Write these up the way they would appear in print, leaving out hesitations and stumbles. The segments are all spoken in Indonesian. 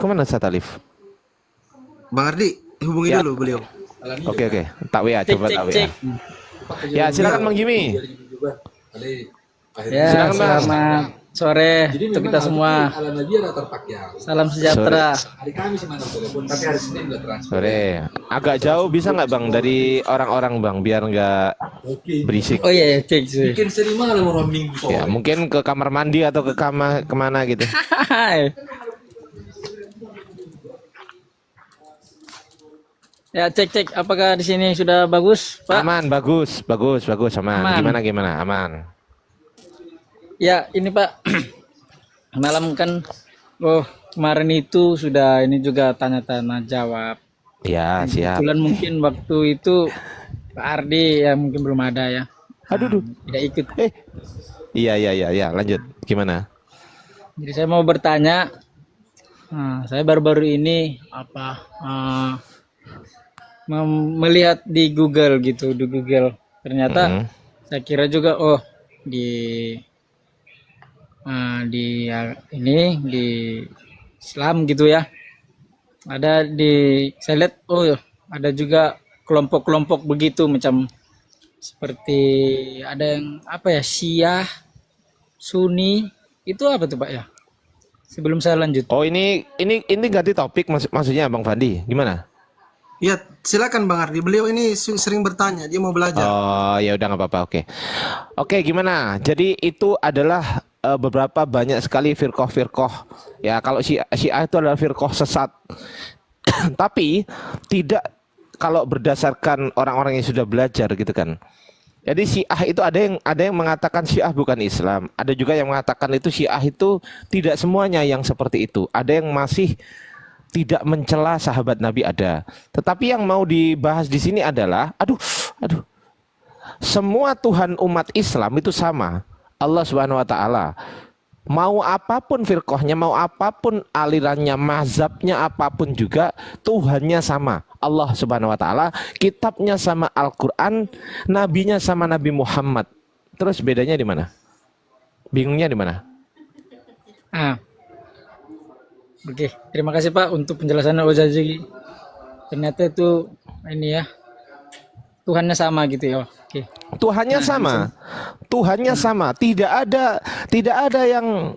Kemana Ustaz Alif? Bang Ardi, hubungi Ya, dulu beliau. oke. Tak WA, Cek coba cek tak WA. cek. Ya, silakan Bang Jimmy. Ya, Silakan Bang. selamat sore Jadi untuk memang kita hal itu semua. ala Nabi ada terpakai. Salam Sore. sejahtera. Hari Kamis mana telepon, tapi hari Senin udah transfer. Sore. Agak jauh bisa nggak Bang dari orang-orang Bang biar nggak Oke. berisik. Oh iya, cek sih. Bikin seri malam orang Minggu sore. Ya, mungkin ke kamar mandi atau ke kamar kemana gitu. Ya, cek. Apakah di sini sudah bagus, Pak? Aman, bagus, aman. Aman. Gimana? Aman. Ya, ini Pak. Malam kan, kemarin itu sudah ini juga tanya-tanya jawab. Ya, siap. Kebetulan mungkin waktu itu Pak Ardi ya mungkin belum ada ya. Aduh. Tidak ikut. Iya, lanjut. Gimana? Jadi saya mau bertanya, saya baru-baru ini melihat di Google gitu, di Google. Ternyata saya kira juga di di Islam gitu ya. Saya lihat ada juga kelompok-kelompok begitu macam seperti ada yang Syiah, Sunni, itu apa tuh Pak ya? Sebelum saya lanjut. Oh, ini ganti topik maksudnya Bang Fandi. Gimana? Ya, silakan Bang Ardi. Beliau ini sering bertanya, dia mau belajar. Oh, ya udah nggak apa-apa. Oke, gimana? Jadi itu adalah beberapa banyak sekali firqah. Ya, kalau Syiah itu adalah firqah sesat. Tapi tidak kalau berdasarkan orang-orang yang sudah belajar gitu kan. Jadi Syiah itu ada yang mengatakan Syiah bukan Islam. Ada juga yang mengatakan itu Syiah itu tidak semuanya yang seperti itu. Ada yang masih tidak mencela sahabat Nabi ada. Tetapi yang mau dibahas di sini adalah semua Tuhan umat Islam itu sama. Allah Subhanahu wa taala. Mau apapun firqahnya, mau apapun alirannya, mazhabnya apapun juga Tuhannya sama. Allah Subhanahu wa taala, kitabnya sama Al-Qur'an, nabinya sama Nabi Muhammad. Terus bedanya di mana? Bingungnya di mana? Oke, terima kasih Pak untuk penjelasannya Ozazi. Ternyata itu ini ya, Tuhannya sama gitu ya. Oke. Tuhannya sama. Tidak ada yang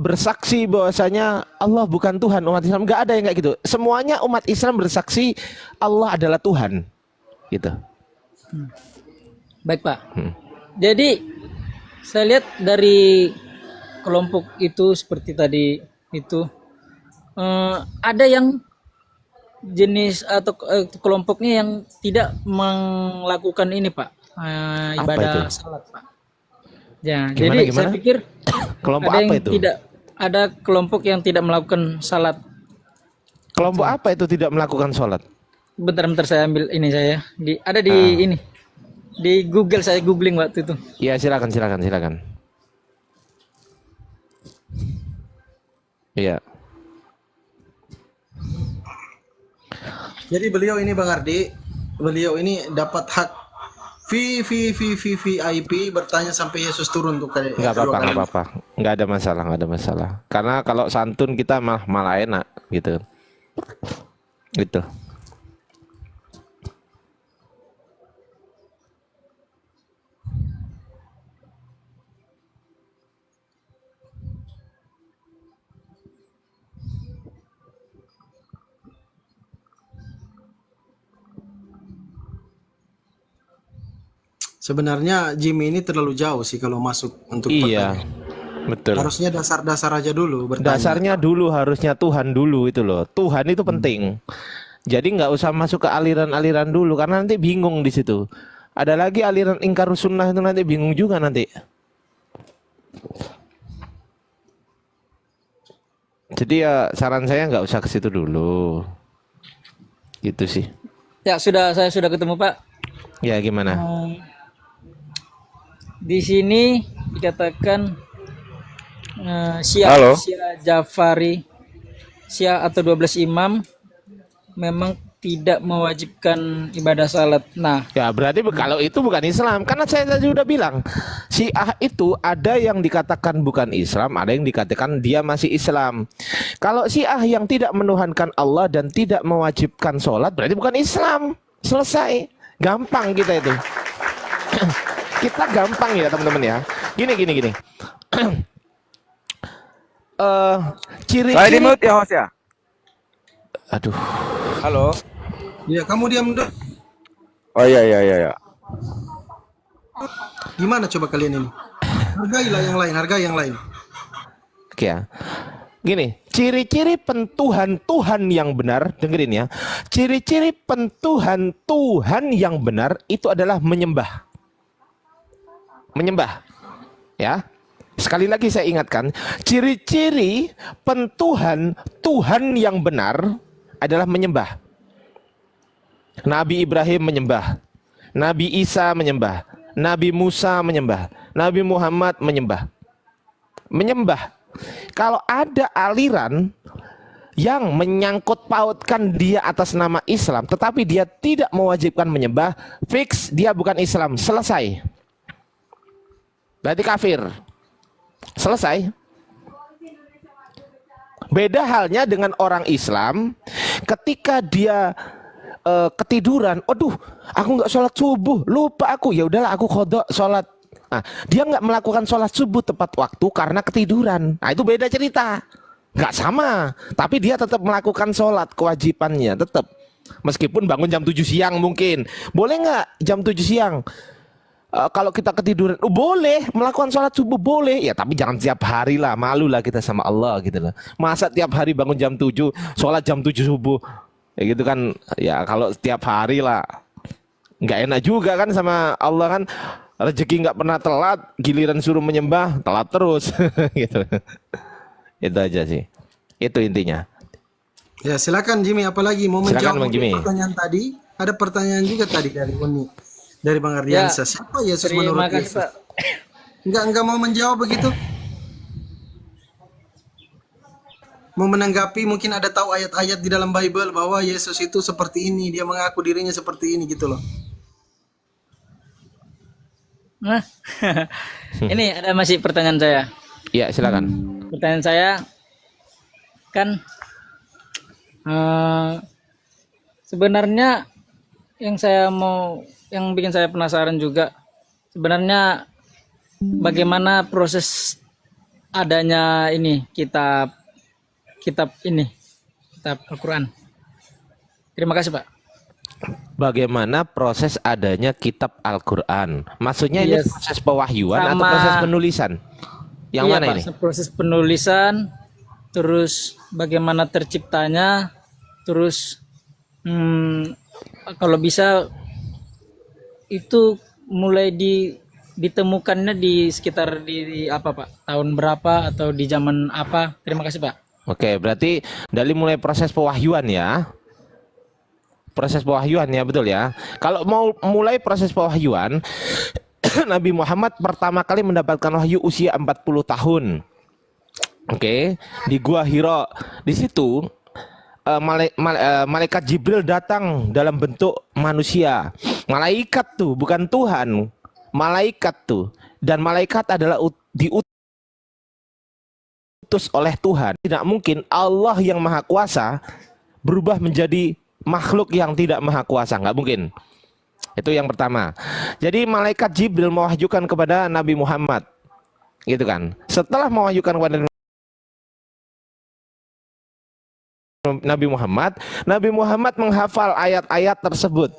bersaksi bahwasanya Allah bukan Tuhan umat Islam. Nggak ada yang kayak gitu. Semuanya umat Islam bersaksi Allah adalah Tuhan. Gitu. Baik Pak. Jadi saya lihat dari kelompok itu seperti tadi itu ada yang jenis atau kelompoknya yang tidak melakukan ini Pak, ibadah salat Pak. Ya, jadi saya pikir kelompok ada apa yang itu? Ada kelompok yang tidak melakukan salat. Kelompok apa itu tidak melakukan sholat? Bentar saya ambil ini ada di ini di Google, saya googling waktu itu. Ya silakan. Iya. Jadi beliau ini Bang Ardi, beliau ini dapat hak VIP bertanya sampai Yesus turun tuh kayak Nggak apa-apa. Nggak ada masalah. Karena kalau santun kita malah enak gitu. Gitu. Sebenarnya Jimmy ini terlalu jauh sih kalau masuk untuk Iya, betul. Harusnya dasar-dasar aja dulu bertanya. Dasarnya dulu harusnya Tuhan dulu itu loh. Tuhan itu penting. Jadi nggak usah masuk ke aliran-aliran dulu karena nanti bingung di situ. Ada lagi aliran ingkar sunnah itu nanti bingung juga nanti. Jadi ya saran saya nggak usah ke situ dulu. Gitu sih. Ya saya sudah ketemu Pak. Ya gimana? Di sini dikatakan Syiah Jafari, Syiah atau 12 imam memang tidak mewajibkan ibadah salat. Nah, Ya berarti kalau itu bukan Islam. Karena saya tadi udah bilang, Syiah itu ada yang dikatakan bukan Islam, ada yang dikatakan dia masih Islam. Kalau Syiah yang tidak menuhankan Allah dan tidak mewajibkan sholat, berarti bukan Islam. Selesai. Gampang kita itu. Kita gampang ya teman-teman ya. Gini. Saya di Ciri-ciri. mute ya host ya. Aduh. Halo. Ya, kamu diam dulu. Oh iya. Gimana coba kalian ini? Hargailah yang lain, hargai yang lain. Oke ya. Gini, ciri-ciri pentuhan Tuhan yang benar, dengerin ya. Ciri-ciri pentuhan Tuhan yang benar itu adalah menyembah. Menyembah. Ya. Sekali lagi saya ingatkan, ciri-ciri pentuhan Tuhan yang benar adalah menyembah. Nabi Ibrahim menyembah, Nabi Isa menyembah, Nabi Musa menyembah, Nabi Muhammad menyembah. Menyembah. Kalau ada aliran yang menyangkut pautkan dia atas nama Islam, tetapi dia tidak mewajibkan menyembah, fix dia bukan Islam, selesai. Berarti kafir. Selesai. Beda halnya dengan orang Islam, ketika dia ketiduran, aduh, aku nggak sholat subuh, lupa aku, ya udahlah aku qadha sholat. Nah, dia nggak melakukan sholat subuh tepat waktu karena ketiduran. Nah, itu beda cerita, nggak sama. Tapi dia tetap melakukan sholat kewajibannya, tetap. Meskipun bangun jam 7 siang mungkin, boleh nggak jam 7 siang? Kalau kita ketiduran, boleh melakukan sholat subuh boleh ya, tapi jangan tiap hari lah, malu lah kita sama Allah gitu loh. Masa tiap hari bangun jam 7 sholat jam 7 subuh ya gitu kan ya. Kalau setiap hari lah nggak enak juga kan sama Allah kan, rezeki nggak pernah telat, giliran suruh menyembah telat terus gitu. Itu aja sih, itu intinya. Ya, silakan Jimmy, apalagi mau Silakan, menjawab Bang Jimmy. pertanyaan tadi? Ada pertanyaan juga tadi dari Uni, dari Bang Ardiansa. Siapa Yesus menurut terima kasih Yesus? Pak. Enggak mau menjawab begitu? Mau menanggapi, mungkin ada tahu ayat-ayat di dalam Bible bahwa Yesus itu seperti ini, dia mengaku dirinya seperti ini gitu loh. Nah, ini ada masih pertanyaan saya. Ya silakan. Pertanyaan saya kan sebenarnya yang bikin saya penasaran juga sebenarnya bagaimana proses adanya ini kitab Al-Quran. Terima kasih Pak. Bagaimana proses adanya kitab Al-Quran? Maksudnya ini Yes. proses pewahyuan atau Sama- proses penulisan? Yang Iya, mana Pak, ini? proses penulisan, terus bagaimana terciptanya, terus kalau bisa itu mulai ditemukannya di sekitar di apa Pak? Tahun berapa atau di zaman apa? Terima kasih Pak. Oke, berarti dari mulai proses pewahyuan ya. Proses pewahyuan ya, betul ya. Kalau mau mulai proses pewahyuan, Nabi Muhammad pertama kali mendapatkan wahyu usia 40 tahun. Oke, di Gua Hira. Di situ malaikat Jibril datang dalam bentuk manusia. Malaikat tuh, bukan Tuhan. Malaikat tuh. Dan malaikat adalah diutus oleh Tuhan. Tidak mungkin Allah yang maha kuasa berubah menjadi makhluk yang tidak maha kuasa, nggak mungkin. Itu yang pertama. Jadi malaikat Jibril mewahyukan kepada Nabi Muhammad, gitu kan. Setelah mewahyukan kepada Nabi Muhammad menghafal ayat-ayat tersebut.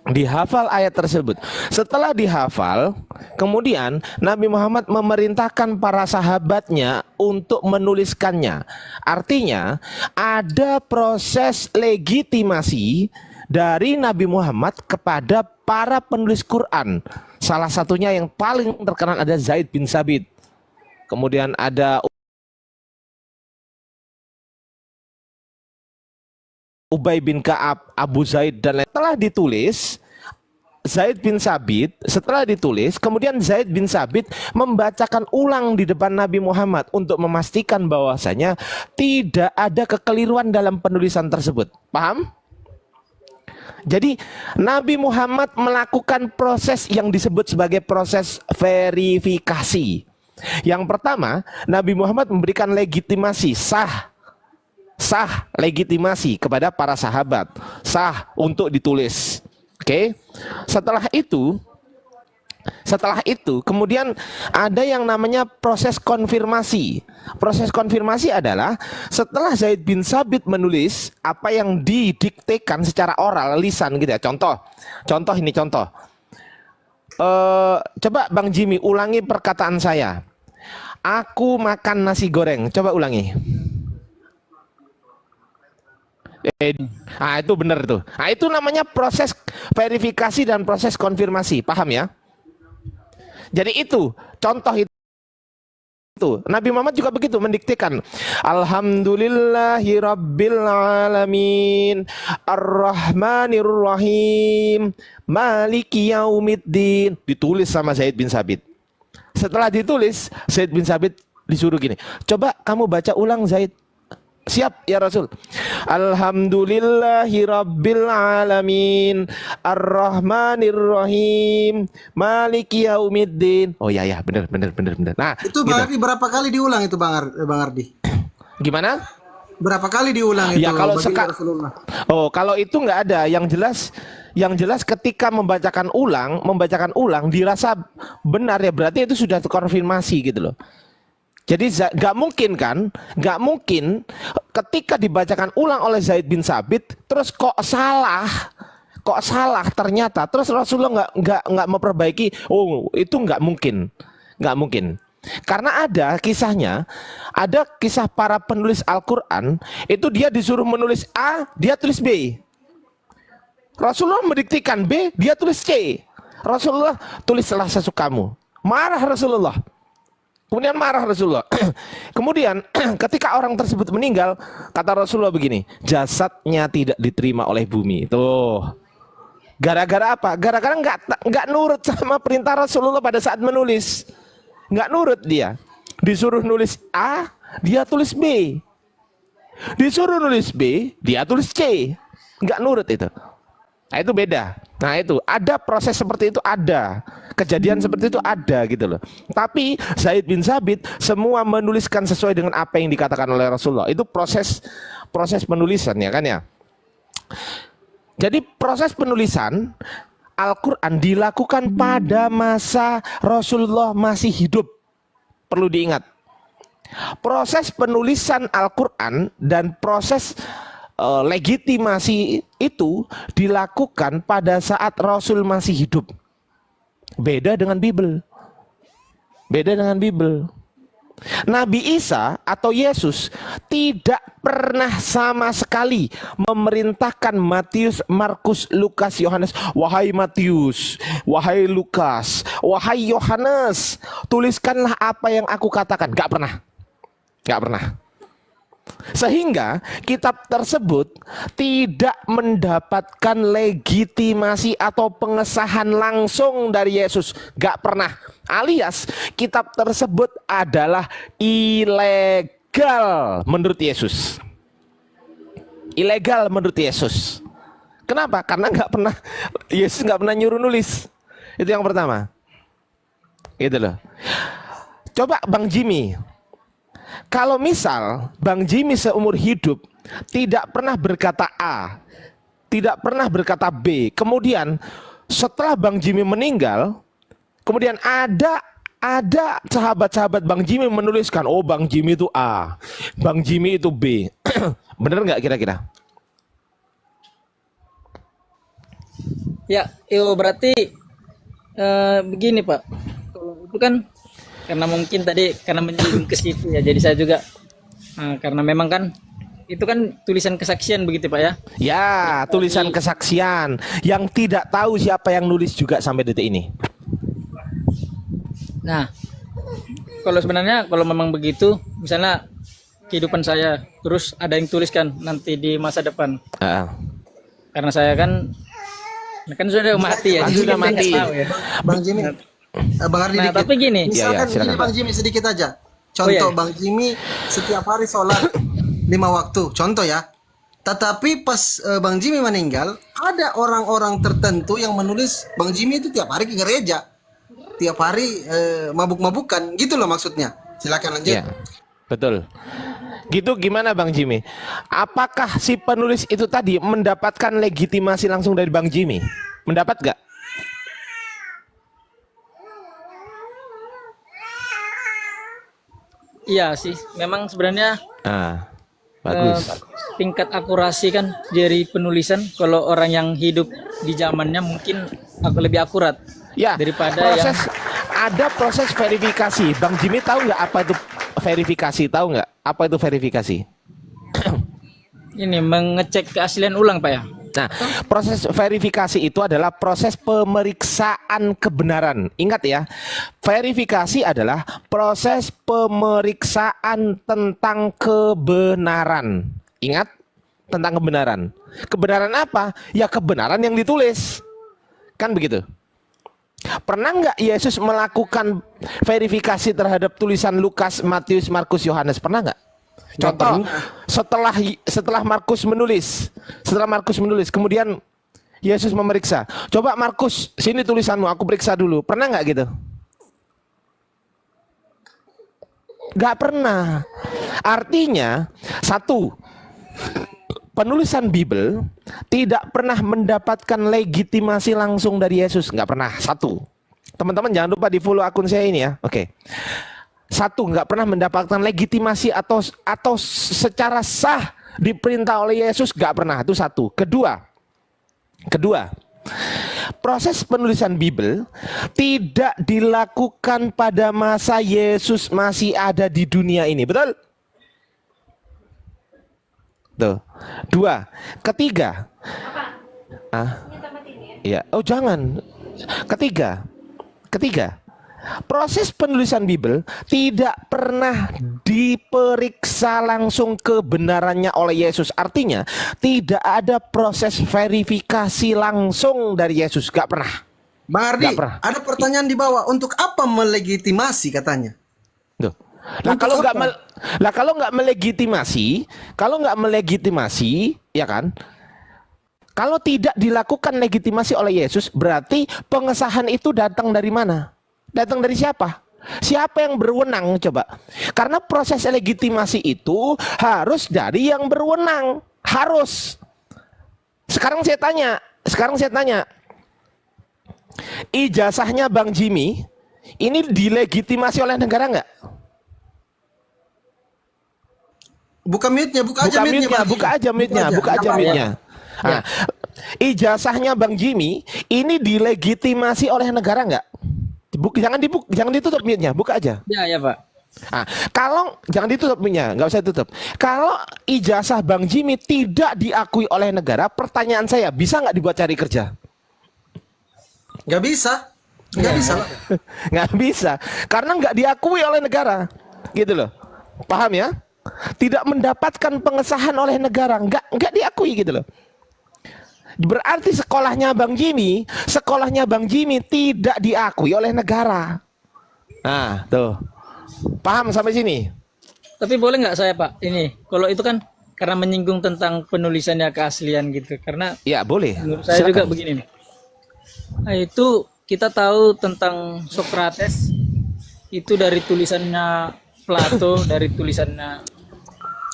Dihafal ayat tersebut. Setelah dihafal, kemudian Nabi Muhammad memerintahkan para sahabatnya untuk menuliskannya. Artinya, ada proses legitimasi dari Nabi Muhammad kepada para penulis Quran. Salah satunya yang paling terkenal ada Zaid bin Sabit. Kemudian ada Ubay bin Ka'ab, Abu Zaid dan lain. Setelah ditulis, setelah ditulis, kemudian Zaid bin Sabit membacakan ulang di depan Nabi Muhammad untuk memastikan bahwasanya tidak ada kekeliruan dalam penulisan tersebut. Paham? Jadi Nabi Muhammad melakukan proses yang disebut sebagai proses verifikasi. Yang pertama, Nabi Muhammad memberikan legitimasi sah legitimasi kepada para sahabat, sah untuk ditulis. Oke. Setelah itu kemudian ada yang namanya proses konfirmasi. Proses konfirmasi adalah setelah Zaid bin Sabit menulis apa yang didiktekan secara oral, lisan gitu ya. Contoh ini contoh. Coba Bang Jimmy ulangi perkataan saya. Aku makan nasi goreng. Coba ulangi. Itu benar tuh. Nah, itu namanya proses verifikasi dan proses konfirmasi. Paham ya? Jadi itu contoh itu. Nabi Muhammad juga begitu mendiktekan. Alhamdulillahirabbil alamin arrahmanirrahim maliki yaumiddin. Ditulis sama Zaid bin Sabit. Setelah ditulis, Zaid bin Sabit disuruh gini. Coba kamu baca ulang Zaid. Siap ya Rasul. Alhamdulillahirabbil alamin arrahmanirrahim maliki yaumiddin. Oh ya benar. Nah, Itu berarti berapa kali diulang itu Bang Ardi? Gimana? Berapa kali diulang itu? Ya kalau baginda Rasulullah? kalau itu nggak ada. Yang jelas ketika membacakan ulang dirasa benar ya, berarti itu sudah terkonfirmasi gitu loh. Jadi nggak mungkin ketika dibacakan ulang oleh Zaid bin Sabit terus kok salah ternyata terus Rasulullah nggak memperbaiki. Oh, itu nggak mungkin. Karena ada kisah para penulis Al-Quran itu dia disuruh menulis A, dia tulis B. Rasulullah mendiktikan B, dia tulis C. Rasulullah tulislah sesukamu. Marah Rasulullah. Kemudian marah Rasulullah. Kemudian ketika orang tersebut meninggal, kata Rasulullah begini, jasadnya tidak diterima oleh bumi. Tuh. Gara-gara apa? Gara-gara nggak nurut sama perintah Rasulullah pada saat menulis. Nggak nurut dia. Disuruh nulis A, dia tulis B. Disuruh nulis B, dia tulis C. Nggak nurut itu. Nah itu beda. Nah itu ada proses seperti itu, ada kejadian seperti itu ada gitu loh. Tapi Zaid bin Sabit semua menuliskan sesuai dengan apa yang dikatakan oleh Rasulullah. Itu proses penulisan ya kan ya. Jadi proses penulisan Al-Quran dilakukan pada masa Rasulullah masih hidup. Perlu diingat. Proses penulisan Al-Quran dan proses legitimasi itu dilakukan pada saat Rasul masih hidup. Beda dengan Bible. Nabi Isa atau Yesus tidak pernah sama sekali memerintahkan Matius, Markus, Lukas, Yohanes, wahai Matius, wahai Lukas, wahai Yohanes, tuliskanlah apa yang aku katakan. Gak pernah. Sehingga kitab tersebut tidak mendapatkan legitimasi atau pengesahan langsung dari Yesus. Gak pernah. Alias kitab tersebut adalah ilegal menurut Yesus. Ilegal menurut Yesus. Kenapa? Karena Yesus nggak pernah nyuruh nulis. Itu yang pertama. Gitu loh. Coba Bang Jimmy. Kalau misal Bang Jimmy seumur hidup tidak pernah berkata A, tidak pernah berkata B, kemudian setelah Bang Jimmy meninggal, kemudian ada sahabat-sahabat Bang Jimmy menuliskan, oh Bang Jimmy itu A, Bang Jimmy itu B. Bener nggak kira-kira? Ya, berarti begini Pak. Kalau itu kan karena mungkin tadi karena menyinggung ke situ ya, jadi saya juga karena memang kan itu kan tulisan kesaksian begitu Pak ya. Ya, tulisan kesaksian yang tidak tahu siapa yang nulis juga sampai detik ini. Nah, kalau sebenarnya kalau memang begitu, misalnya kehidupan saya terus ada yang tuliskan nanti di masa depan. Karena saya kan sudah mati ya. Sudah mati. Ya. Bang Jimmy. Bang Ardi dikit. Tapi gini. Misalkan silakan, gini Bang Jimmy sedikit aja. Contoh iya. Bang Jimmy setiap hari sholat 5 waktu. Contoh ya. Tetapi pas Bang Jimmy meninggal, ada orang-orang tertentu yang menulis Bang Jimmy itu tiap hari ke gereja, tiap hari mabuk-mabukan, gitu loh maksudnya. Silakan lanjut. Ya, betul. Gitu gimana Bang Jimmy? Apakah si penulis itu tadi mendapatkan legitimasi langsung dari Bang Jimmy? Mendapat gak? Iya sih, memang sebenarnya Ah, bagus. tingkat akurasi kan dari penulisan, kalau orang yang hidup di zamannya mungkin lebih akurat Ya, daripada yang ada proses verifikasi. Bang Jimmy tahu nggak apa itu verifikasi? Tahu nggak apa itu verifikasi? ini mengecek keaslian ulang Pak ya. Nah, proses verifikasi itu adalah proses pemeriksaan kebenaran. Ingat ya, verifikasi adalah proses pemeriksaan tentang kebenaran. Ingat, tentang kebenaran. Kebenaran apa? Ya kebenaran yang ditulis. Kan begitu. Pernah nggak Yesus melakukan verifikasi terhadap tulisan Lukas, Matius, Markus, Yohanes? Pernah nggak? Contoh, setelah Markus menulis, kemudian Yesus memeriksa. Coba Markus, sini tulisanmu, aku periksa dulu. Pernah nggak gitu? Nggak pernah. Artinya, satu, penulisan Bible tidak pernah mendapatkan legitimasi langsung dari Yesus. Nggak pernah. Satu. Teman-teman jangan lupa di follow akun saya ini ya. Oke. Satu, nggak pernah mendapatkan legitimasi atau secara sah diperintah oleh Yesus, nggak pernah. Itu satu. Kedua, proses penulisan Bible tidak dilakukan pada masa Yesus masih ada di dunia ini, betul? Tuh. Dua. Ketiga. Ya. Oh jangan. Ketiga. Proses penulisan Bible tidak pernah diperiksa langsung kebenarannya oleh Yesus. Artinya tidak ada proses verifikasi langsung dari Yesus. Gak pernah. Bang Ardi, Nggak pernah. ada pertanyaan di bawah. Untuk apa melegitimasi katanya? Tuh. Nah kalau nggak melegitimasi, ya kan? Kalau tidak dilakukan legitimasi oleh Yesus, berarti pengesahan itu datang dari mana? Datang dari siapa? Siapa yang berwenang coba? Karena proses legitimasi itu harus dari yang berwenang. Harus. Sekarang saya tanya. Ijazahnya Bang Jimmy ini dilegitimasi oleh negara nggak? Buka mute-nya, buka aja mute-nya. Buka aja mute-nya. Nah, ijazahnya Bang Jimmy ini dilegitimasi oleh negara nggak? Jangan ditutup mute-nya, buka aja. Ya Pak. Nah, kalau jangan ditutup mute-nya, nggak usah tutup. Kalau ijazah Bang Jimmy tidak diakui oleh negara, pertanyaan saya, bisa nggak dibuat cari kerja? Nggak bisa. Nggak bisa, karena nggak diakui oleh negara, gitu loh. Paham ya? Tidak mendapatkan pengesahan oleh negara, nggak diakui gitu loh. Berarti sekolahnya Bang Jimmy tidak diakui oleh negara. Nah, tuh. Paham sampai sini? Tapi boleh nggak saya Pak? Ini, kalau itu kan karena menyinggung tentang penulisannya keaslian gitu. Karena Ya, boleh. menurut saya juga begini nih. Nah, itu kita tahu tentang Socrates itu dari tulisannya Plato, dari tulisannya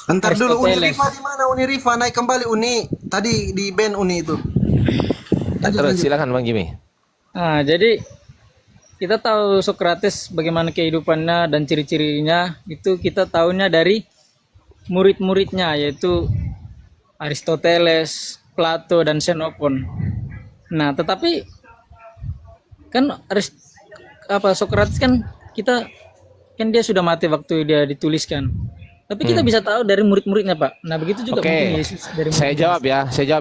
Ntar dulu, Uni Aristoteles. Rifa di mana? Uni Rifa naik kembali Uni. Tadi di band Uni itu. Terus silakan Bang Jimmy. Nah, jadi kita tahu Socrates bagaimana kehidupannya dan ciri-cirinya itu kita tahunya dari murid-muridnya, yaitu Aristoteles, Plato, dan Xenophon. Nah, tetapi kan Socrates kan dia sudah mati waktu dia dituliskan. Tapi kita bisa tahu dari murid-muridnya, Pak. Nah, begitu juga mungkin Yesus dari Saya jawab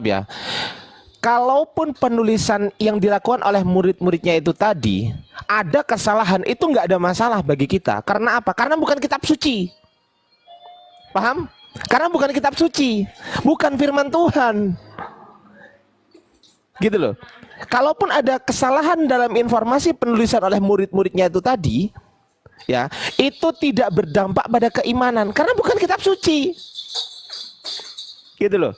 ya. Kalaupun penulisan yang dilakukan oleh murid-muridnya itu tadi ada kesalahan, itu nggak ada masalah bagi kita. Karena apa? Karena bukan kitab suci. Paham? Karena bukan kitab suci, bukan firman Tuhan. Gitu loh. Kalaupun ada kesalahan dalam informasi penulisan oleh murid-muridnya itu tadi, ya, itu tidak berdampak pada keimanan karena bukan kitab suci. Gitu loh.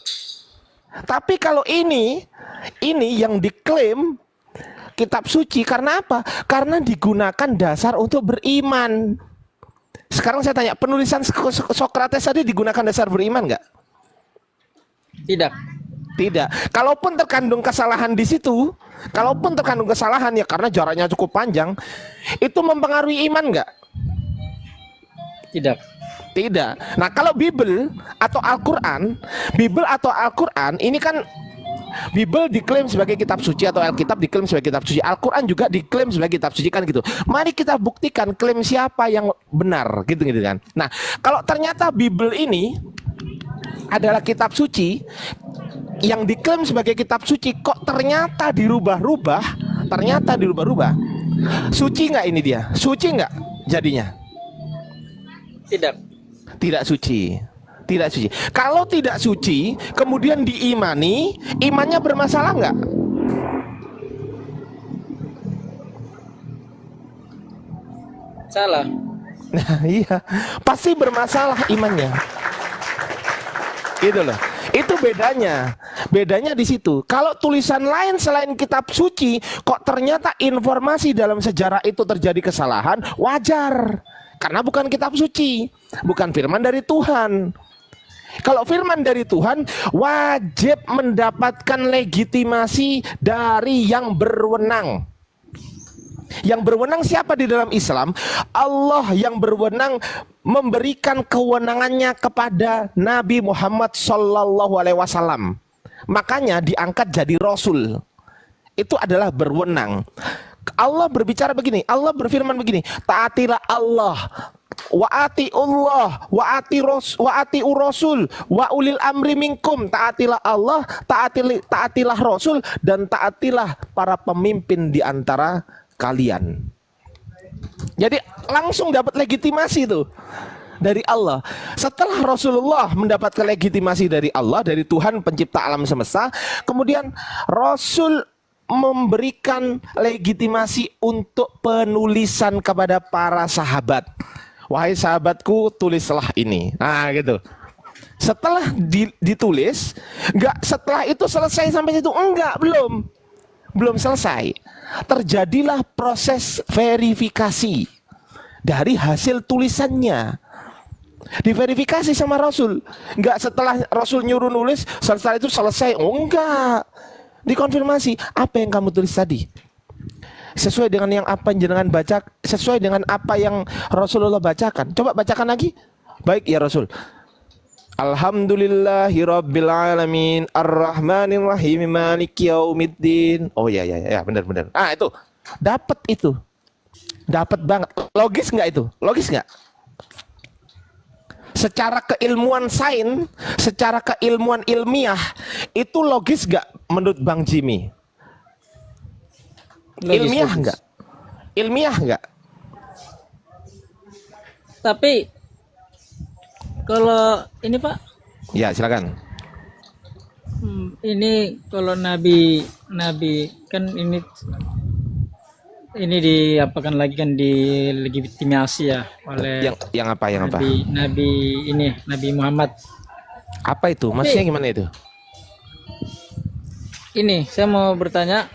Tapi kalau ini yang diklaim kitab suci karena apa? Karena digunakan dasar untuk beriman. Sekarang saya tanya, penulisan Sokrates tadi digunakan dasar beriman nggak? Tidak. Tidak. Kalaupun terkandung kesalahan di situ, kalaupun terkandung kesalahan ya karena jaraknya cukup panjang, itu mempengaruhi iman nggak? Tidak. Tidak. Nah, kalau Bible atau Al-Quran, ini kan Bible diklaim sebagai kitab suci atau Alkitab diklaim sebagai kitab suci. Al-Quran juga diklaim sebagai kitab suci kan gitu. Mari kita buktikan klaim siapa yang benar gitu kan. Nah, kalau ternyata Bible ini adalah kitab suci yang diklaim sebagai kitab suci kok ternyata dirubah-rubah, suci nggak ini dia? Suci nggak jadinya? Tidak. Tidak suci. Tidak suci. Kalau tidak suci, kemudian diimani, imannya bermasalah nggak? Salah. Nah, iya, pasti bermasalah imannya. Gitu loh. Itu bedanya. Bedanya di situ. Kalau tulisan lain selain kitab suci, kok ternyata informasi dalam sejarah itu terjadi kesalahan, wajar. Karena bukan kitab suci, bukan firman dari Tuhan. Kalau firman dari Tuhan, wajib mendapatkan legitimasi dari yang berwenang. Yang berwenang siapa di dalam Islam? Allah yang berwenang memberikan kewenangannya kepada Nabi Muhammad SAW. Makanya diangkat jadi Rasul. Itu adalah berwenang. Allah berbicara begini, Allah berfirman begini, taatilah Allah, wa atiullah, wa atiur rasul, wa ulil amri minkum. Taatilah Allah, taatilah Rasul, dan taatilah para pemimpin di antara kalian. Jadi langsung dapat legitimasi itu dari Allah. Setelah Rasulullah mendapatkan legitimasi dari Allah, dari Tuhan pencipta alam semesta, kemudian Rasul memberikan legitimasi untuk penulisan kepada para sahabat. Wahai sahabatku, tulislah ini. Nah, gitu. Setelah ditulis, setelah itu selesai sampai situ? Enggak, belum selesai. Terjadilah proses verifikasi dari hasil tulisannya. Diverifikasi sama Rasul. Enggak setelah Rasul nyuruh nulis, setelah itu selesai. Oh, enggak. Dikonfirmasi, apa yang kamu tulis tadi sesuai dengan yang apa yang jenengan baca, sesuai dengan apa yang Rasulullah bacakan. Coba bacakan lagi. Baik ya Rasul. Alhamdulillahirabbil alamin arrahmanir rahim maliki yaumiddin. Oh ya benar. Ah, itu dapat itu. Dapat banget. Logis nggak itu? Logis nggak? Secara keilmuan sains, secara keilmuan ilmiah, itu logis gak menurut Bang Jimmy? Ilmiah nggak? Ilmiah nggak? Tapi kalau ini Pak, ya silakan. ini kalau nabi kan ini diapakan lagi kan dilegitimasi ya oleh yang apa? Nabi Muhammad. Apa itu? Maksudnya gimana itu? Ini saya mau bertanya,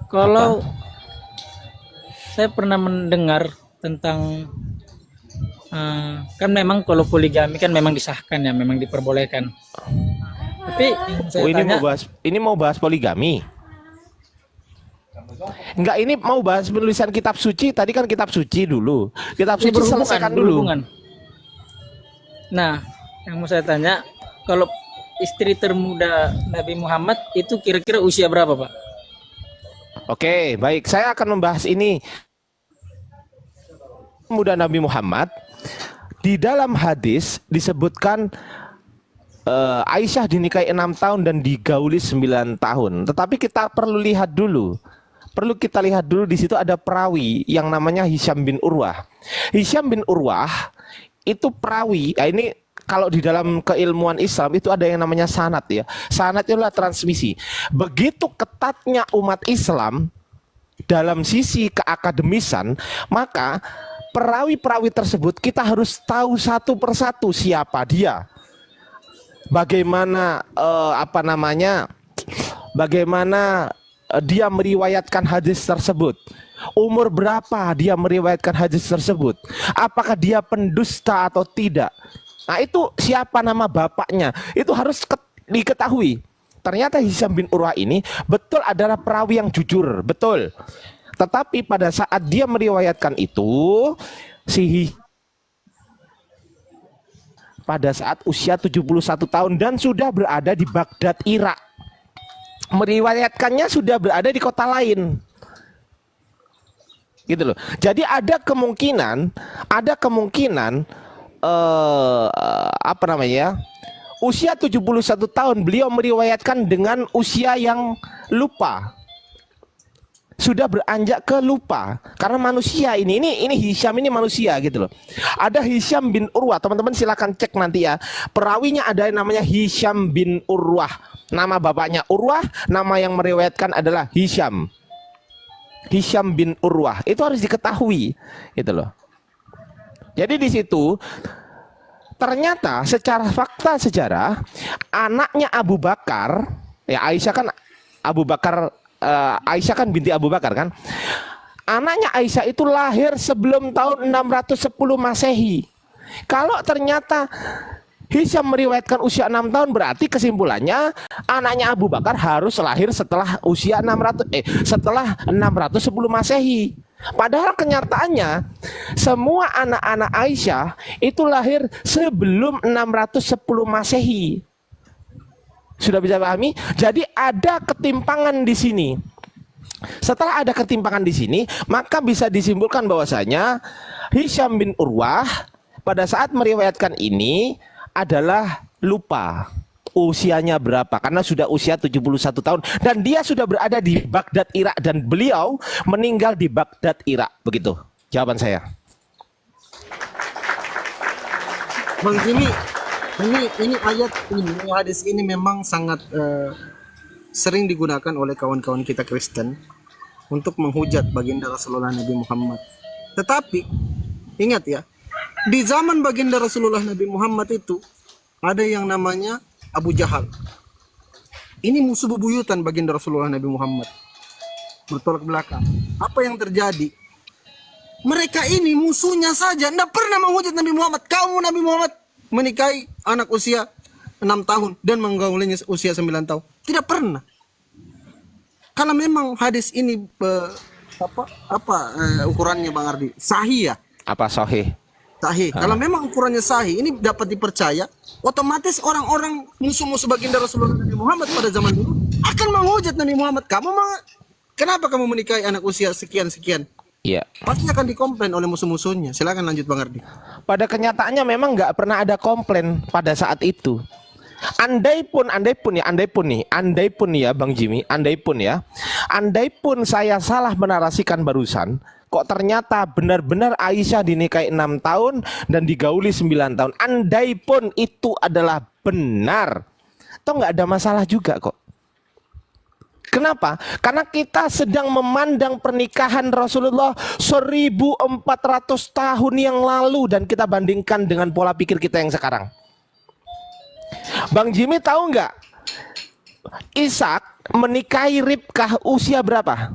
kalau saya pernah mendengar tentang kan memang kalau poligami kan memang disahkan ya, memang diperbolehkan. Tapi yang saya tanya, ini mau bahas poligami. Enggak, ini mau bahas penulisan kitab suci. Tadi kan kitab suci dulu. Kitab suci selesaikan dulu. Nah, yang mau saya tanya, kalau istri termuda Nabi Muhammad itu kira-kira usia berapa, Pak? Oke, baik. Saya akan membahas ini. Muda Nabi Muhammad, di dalam hadis disebutkan Aisyah dinikahi 6 tahun dan digauli 9 tahun. Tetapi kita perlu lihat dulu. Kita lihat dulu di situ ada perawi yang namanya Hisham bin Urwah. Hisham bin Urwah itu perawi. Nah, ini kalau di dalam keilmuan Islam itu ada yang namanya sanad ya. Sanad itu adalah transmisi. Begitu ketatnya umat Islam dalam sisi keakademisan, maka perawi-perawi tersebut kita harus tahu satu persatu siapa dia. bagaimana apa namanya, bagaimana dia meriwayatkan hadis tersebut, umur berapa dia meriwayatkan hadis tersebut, apakah dia pendusta atau tidak. Nah itu siapa nama bapaknya, itu harus diketahui. Ternyata Hisham bin Urwah ini betul adalah perawi yang jujur, betul. Tetapi pada saat dia meriwayatkan itu, pada saat usia 71 tahun dan sudah berada di Baghdad, Irak. Meriwayatkannya sudah berada di kota lain. Gitu loh. Jadi ada kemungkinan apa namanya? Usia 71 tahun beliau meriwayatkan dengan usia yang lupa. Sudah beranjak ke lupa. Karena manusia ini Hisham ini manusia gitu loh. Ada Hisham bin Urwah, teman-teman silakan cek nanti ya. Perawinya ada yang namanya Hisham bin Urwah. Nama bapaknya Urwah, nama yang meriwayatkan adalah Hisham. Hisham bin Urwah. Itu harus diketahui gitu loh. Jadi di situ ternyata secara fakta sejarah anaknya Abu Bakar, ya Aisyah kan Abu Bakar, Aisyah kan binti Abu Bakar kan. Anaknya Aisyah itu lahir sebelum tahun 610 Masehi. Kalau ternyata Hisham meriwayatkan usia 6 tahun, berarti kesimpulannya anaknya Abu Bakar harus lahir setelah usia 610 Masehi. Padahal kenyataannya semua anak-anak Aisyah itu lahir sebelum 610 Masehi. Sudah bisa pahami? Jadi ada ketimpangan di sini. Setelah ada ketimpangan di sini, maka bisa disimpulkan bahwasanya Hisham bin Urwah pada saat meriwayatkan ini adalah lupa usianya berapa, karena sudah usia 71 tahun dan dia sudah berada di Baghdad, Irak, dan beliau meninggal di Baghdad, Irak. Begitu jawaban saya. Bang Jimmy, ini ayat ini, hadis ini memang sangat sering digunakan oleh kawan-kawan kita Kristen untuk menghujat baginda Rasulullah Nabi Muhammad. Tetapi ingat ya, di zaman baginda Rasulullah Nabi Muhammad itu ada yang namanya Abu Jahal. Ini musuh bebuyutan baginda Rasulullah Nabi Muhammad. Bertolak belakang. Apa yang terjadi? Mereka ini musuhnya saja tidak pernah menghujat Nabi Muhammad. Kamu Nabi Muhammad menikahi anak usia 6 tahun dan menggaulinya usia 9 tahun. Tidak pernah. Kalau memang hadis ini ukurannya Bang Ardi? Sahih ya? Apa sahih? Sahih. Kalau memang ukurannya sahih, ini dapat dipercaya, otomatis orang-orang musuh-musuh baginda Rasulullah Nabi Muhammad pada zaman dulu akan menghujat Nabi Muhammad. Kenapa kamu menikahi anak usia sekian-sekian? Iya. Pasti akan dikomplain oleh musuh-musuhnya. Silakan lanjut Bang Ardi. Pada kenyataannya memang nggak pernah ada komplain pada saat itu. Andai pun ya Bang Jimmy, andai pun saya salah menarasikan barusan, kok ternyata benar-benar Aisyah dinikahi 6 tahun dan digauli 9 tahun. Andai pun itu adalah benar, toh nggak ada masalah juga kok. Kenapa? Karena kita sedang memandang pernikahan Rasulullah 1400 tahun yang lalu dan kita bandingkan dengan pola pikir kita yang sekarang. Bang Jimmy tahu nggak? Ishak menikahi Ribkah usia berapa?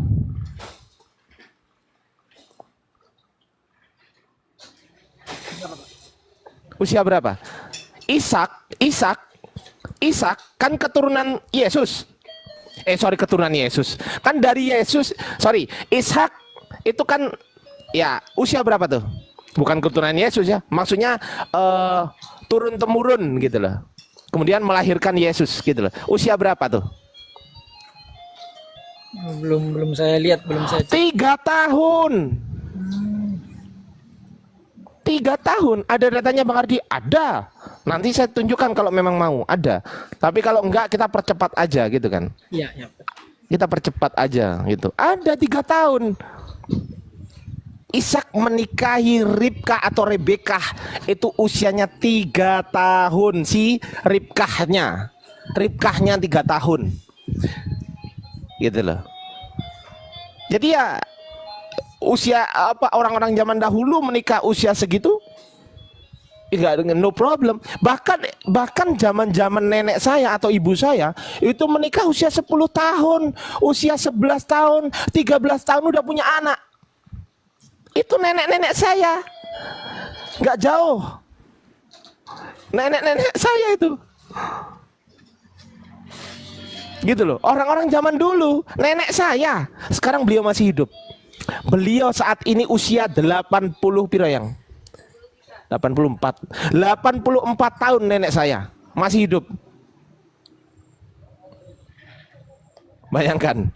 Usia berapa? Ishak kan keturunan Yesus. Keturunan Yesus. Kan dari Yesus, Ishak itu kan ya usia berapa tuh? Bukan keturunan Yesus ya. Maksudnya turun temurun gitu loh. Kemudian melahirkan Yesus gitu loh. Usia berapa tuh? Belum saya lihat, belum saya cek. 3 tahun. 3 tahun. Ada datanya Bang Ardi? Ada. Nanti saya tunjukkan kalau memang mau. Ada. Tapi kalau enggak kita percepat aja gitu kan. Iya. Kita percepat aja gitu. Ada 3 tahun. Ishak menikahi Ribkah atau Rebekah itu usianya 3 tahun si Ribkahnya 3 tahun gitu loh. Jadi ya usia orang-orang zaman dahulu menikah usia segitu Enggak, no problem. Bahkan zaman-zaman nenek saya atau ibu saya itu menikah usia 10 tahun, usia 11 tahun, 13 tahun udah punya anak. Itu nenek-nenek saya. Enggak jauh. Nenek-nenek saya itu. Gitu loh. Orang-orang zaman dulu, nenek saya, sekarang beliau masih hidup. Beliau saat ini usia 80 pirayang. 84 tahun nenek saya masih hidup. Bayangkan,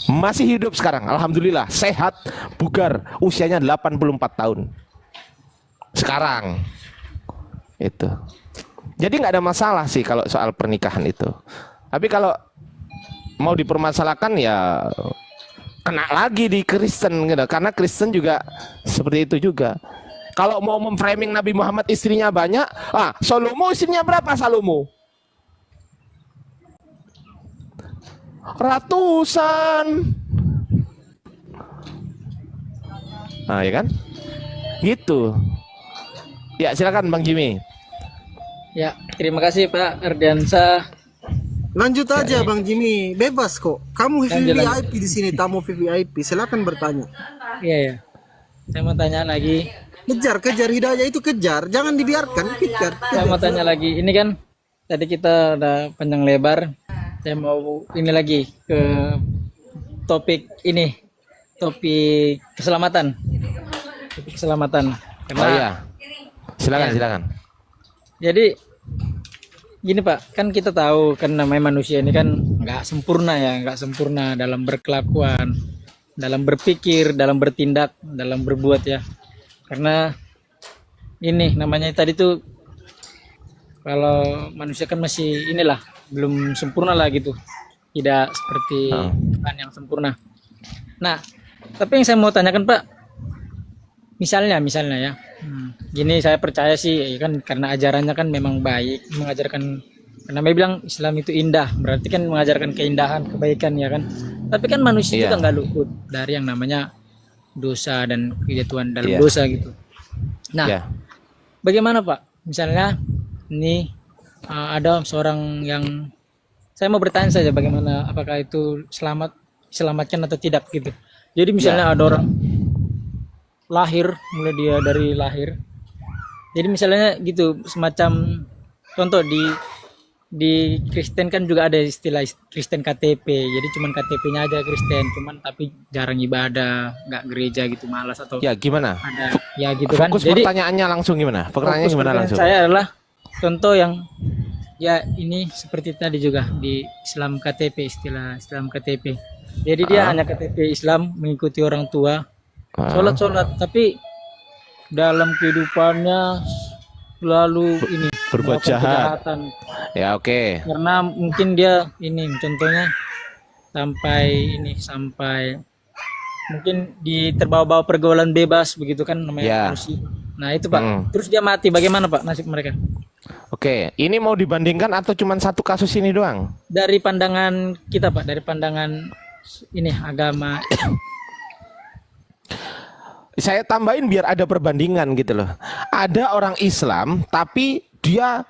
masih hidup sekarang, alhamdulillah, sehat, bugar, usianya 84 tahun sekarang. Itu jadi nggak ada masalah sih kalau soal pernikahan itu. Tapi kalau mau dipermasalahkan ya kena lagi di Kristen gitu. Karena Kristen juga seperti itu juga. Kalau mau memframing Nabi Muhammad istrinya banyak, Salomo istrinya berapa Salomo? Ratusan. Nah, ya kan? Gitu. Ya, silakan Bang Jimmy. Ya, terima kasih Pak Ardiansa. Lanjut aja Bang Jimmy, bebas kok. Kamu Lanjut. VVIP di sini, tamu VVIP. Silakan bertanya. Iya ya. Saya mau tanya lagi. Kejar hidayah itu kejar, jangan dibiarkan kejar. Saya mau tanya lagi. Ini kan tadi kita udah panjang lebar. Saya mau ini lagi ke topik ini. Topik keselamatan. Topik keselamatan. Oh iya. Silakan. Jadi gini Pak, kan kita tahu kan namanya manusia ini kan nggak sempurna dalam berkelakuan, dalam berpikir, dalam bertindak, dalam berbuat ya. Karena ini namanya tadi tuh kalau manusia kan masih inilah belum sempurna lah gitu, tidak seperti Tuhan yang sempurna. Nah, tapi yang saya mau tanyakan Pak, misalnya ya, gini saya percaya sih ya kan karena ajarannya kan memang baik, mengajarkan. Karena dia bilang Islam itu indah, berarti kan mengajarkan keindahan, kebaikan ya kan. Tapi kan manusia juga nggak luput dari yang namanya dosa dan kejatuhan dalam dosa gitu. Nah, bagaimana Pak? Misalnya ini ada seorang yang saya mau bertanya saja bagaimana apakah itu selamatkan atau tidak gitu. Jadi misalnya ada orang lahir, mulai dia dari lahir. Jadi misalnya gitu semacam contoh di Kristen kan juga ada istilah Kristen KTP. Jadi cuman KTP-nya aja Kristen, cuman tapi jarang ibadah, nggak gereja gitu, malas atau ya gimana? Ada ya gitu kan. Fokus Jadi pertanyaannya langsung gimana? Pertanyaannya gimana langsung? Saya adalah contoh yang ya ini seperti tadi juga di Islam KTP, istilah Islam KTP. Jadi dia hanya KTP Islam, mengikuti orang tua, sholat, tapi dalam kehidupannya selalu ini berbuat jahat. kejahatan. Ya oke. Karena mungkin dia ini contohnya sampai mungkin terbawa-bawa pergaulan bebas begitu kan namanya manusia. Nah itu Pak. Terus dia mati, bagaimana Pak nasib mereka? Oke, ini mau dibandingkan atau cuma satu kasus ini doang? Dari pandangan kita Pak, dari pandangan ini agama. Saya tambahin biar ada perbandingan gitu loh. Ada orang Islam tapi dia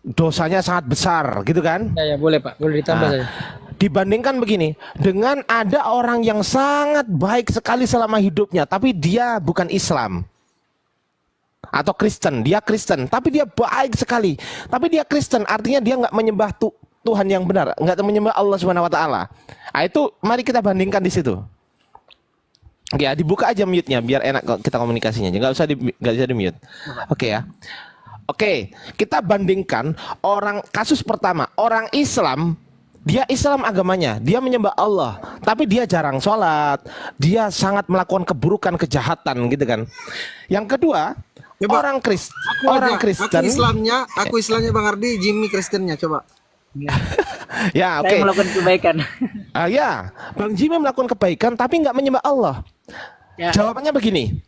dosanya sangat besar gitu kan? Ya boleh Pak, boleh ditambah saja. Dibandingkan begini, dengan ada orang yang sangat baik sekali selama hidupnya tapi dia bukan Islam atau Kristen, dia Kristen tapi dia baik sekali, tapi dia Kristen artinya dia nggak menyembah Tuhan yang benar, nggak menyembah Allah Subhanahu Wa Taala. Nah, itu mari kita bandingkan di situ. Ya dibuka aja mute-nya biar enak kita komunikasinya, nggak usah di mute. Oke ya. Oke, kita bandingkan kasus pertama, orang Islam, dia Islam agamanya, dia menyembah Allah, tapi dia jarang sholat, dia sangat melakukan keburukan, kejahatan gitu kan. Yang kedua, orang Kristen. Aku Islamnya Bang Ardi, Jimmy Kristennya, coba. Ya oke. Saya melakukan kebaikan. Ya, Bang Jimmy melakukan kebaikan tapi nggak menyembah Allah. Ya. Jawabannya begini.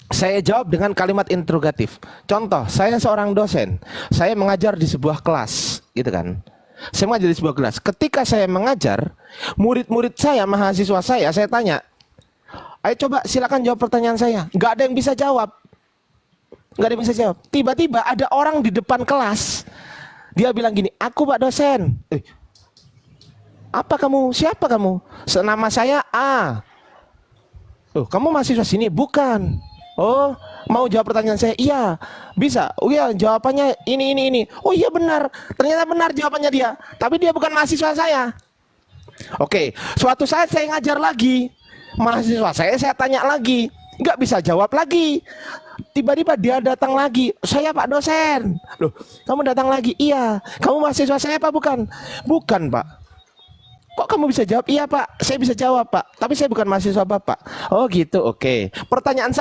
Saya jawab dengan kalimat interrogatif. Contoh, saya seorang dosen. Saya mengajar di sebuah kelas, gitu kan. Saya mengajar di sebuah kelas. Ketika saya mengajar, murid-murid saya, mahasiswa saya tanya, ayo coba silakan jawab pertanyaan saya. Nggak ada yang bisa jawab. nggak ada yang bisa jawab. Tiba-tiba ada orang di depan kelas, dia bilang gini, aku Pak dosen. Apa kamu? Siapa kamu? Nama saya A. Oh, kamu mahasiswa sini? Bukan. Oh, mau jawab pertanyaan saya? Iya. Bisa? Oh iya, jawabannya ini. Oh iya benar. Ternyata benar jawabannya dia. Tapi dia bukan mahasiswa saya. Oke, suatu saat saya ngajar lagi. Mahasiswa saya tanya lagi. Nggak bisa jawab lagi. Tiba-tiba dia datang lagi. Saya Pak dosen. Loh, kamu datang lagi? Iya. Kamu mahasiswa saya apa bukan? Bukan Pak. Kok kamu bisa jawab? Iya Pak, saya bisa jawab Pak. Tapi saya bukan mahasiswa Bapak. Oh gitu, oke. Pertanyaan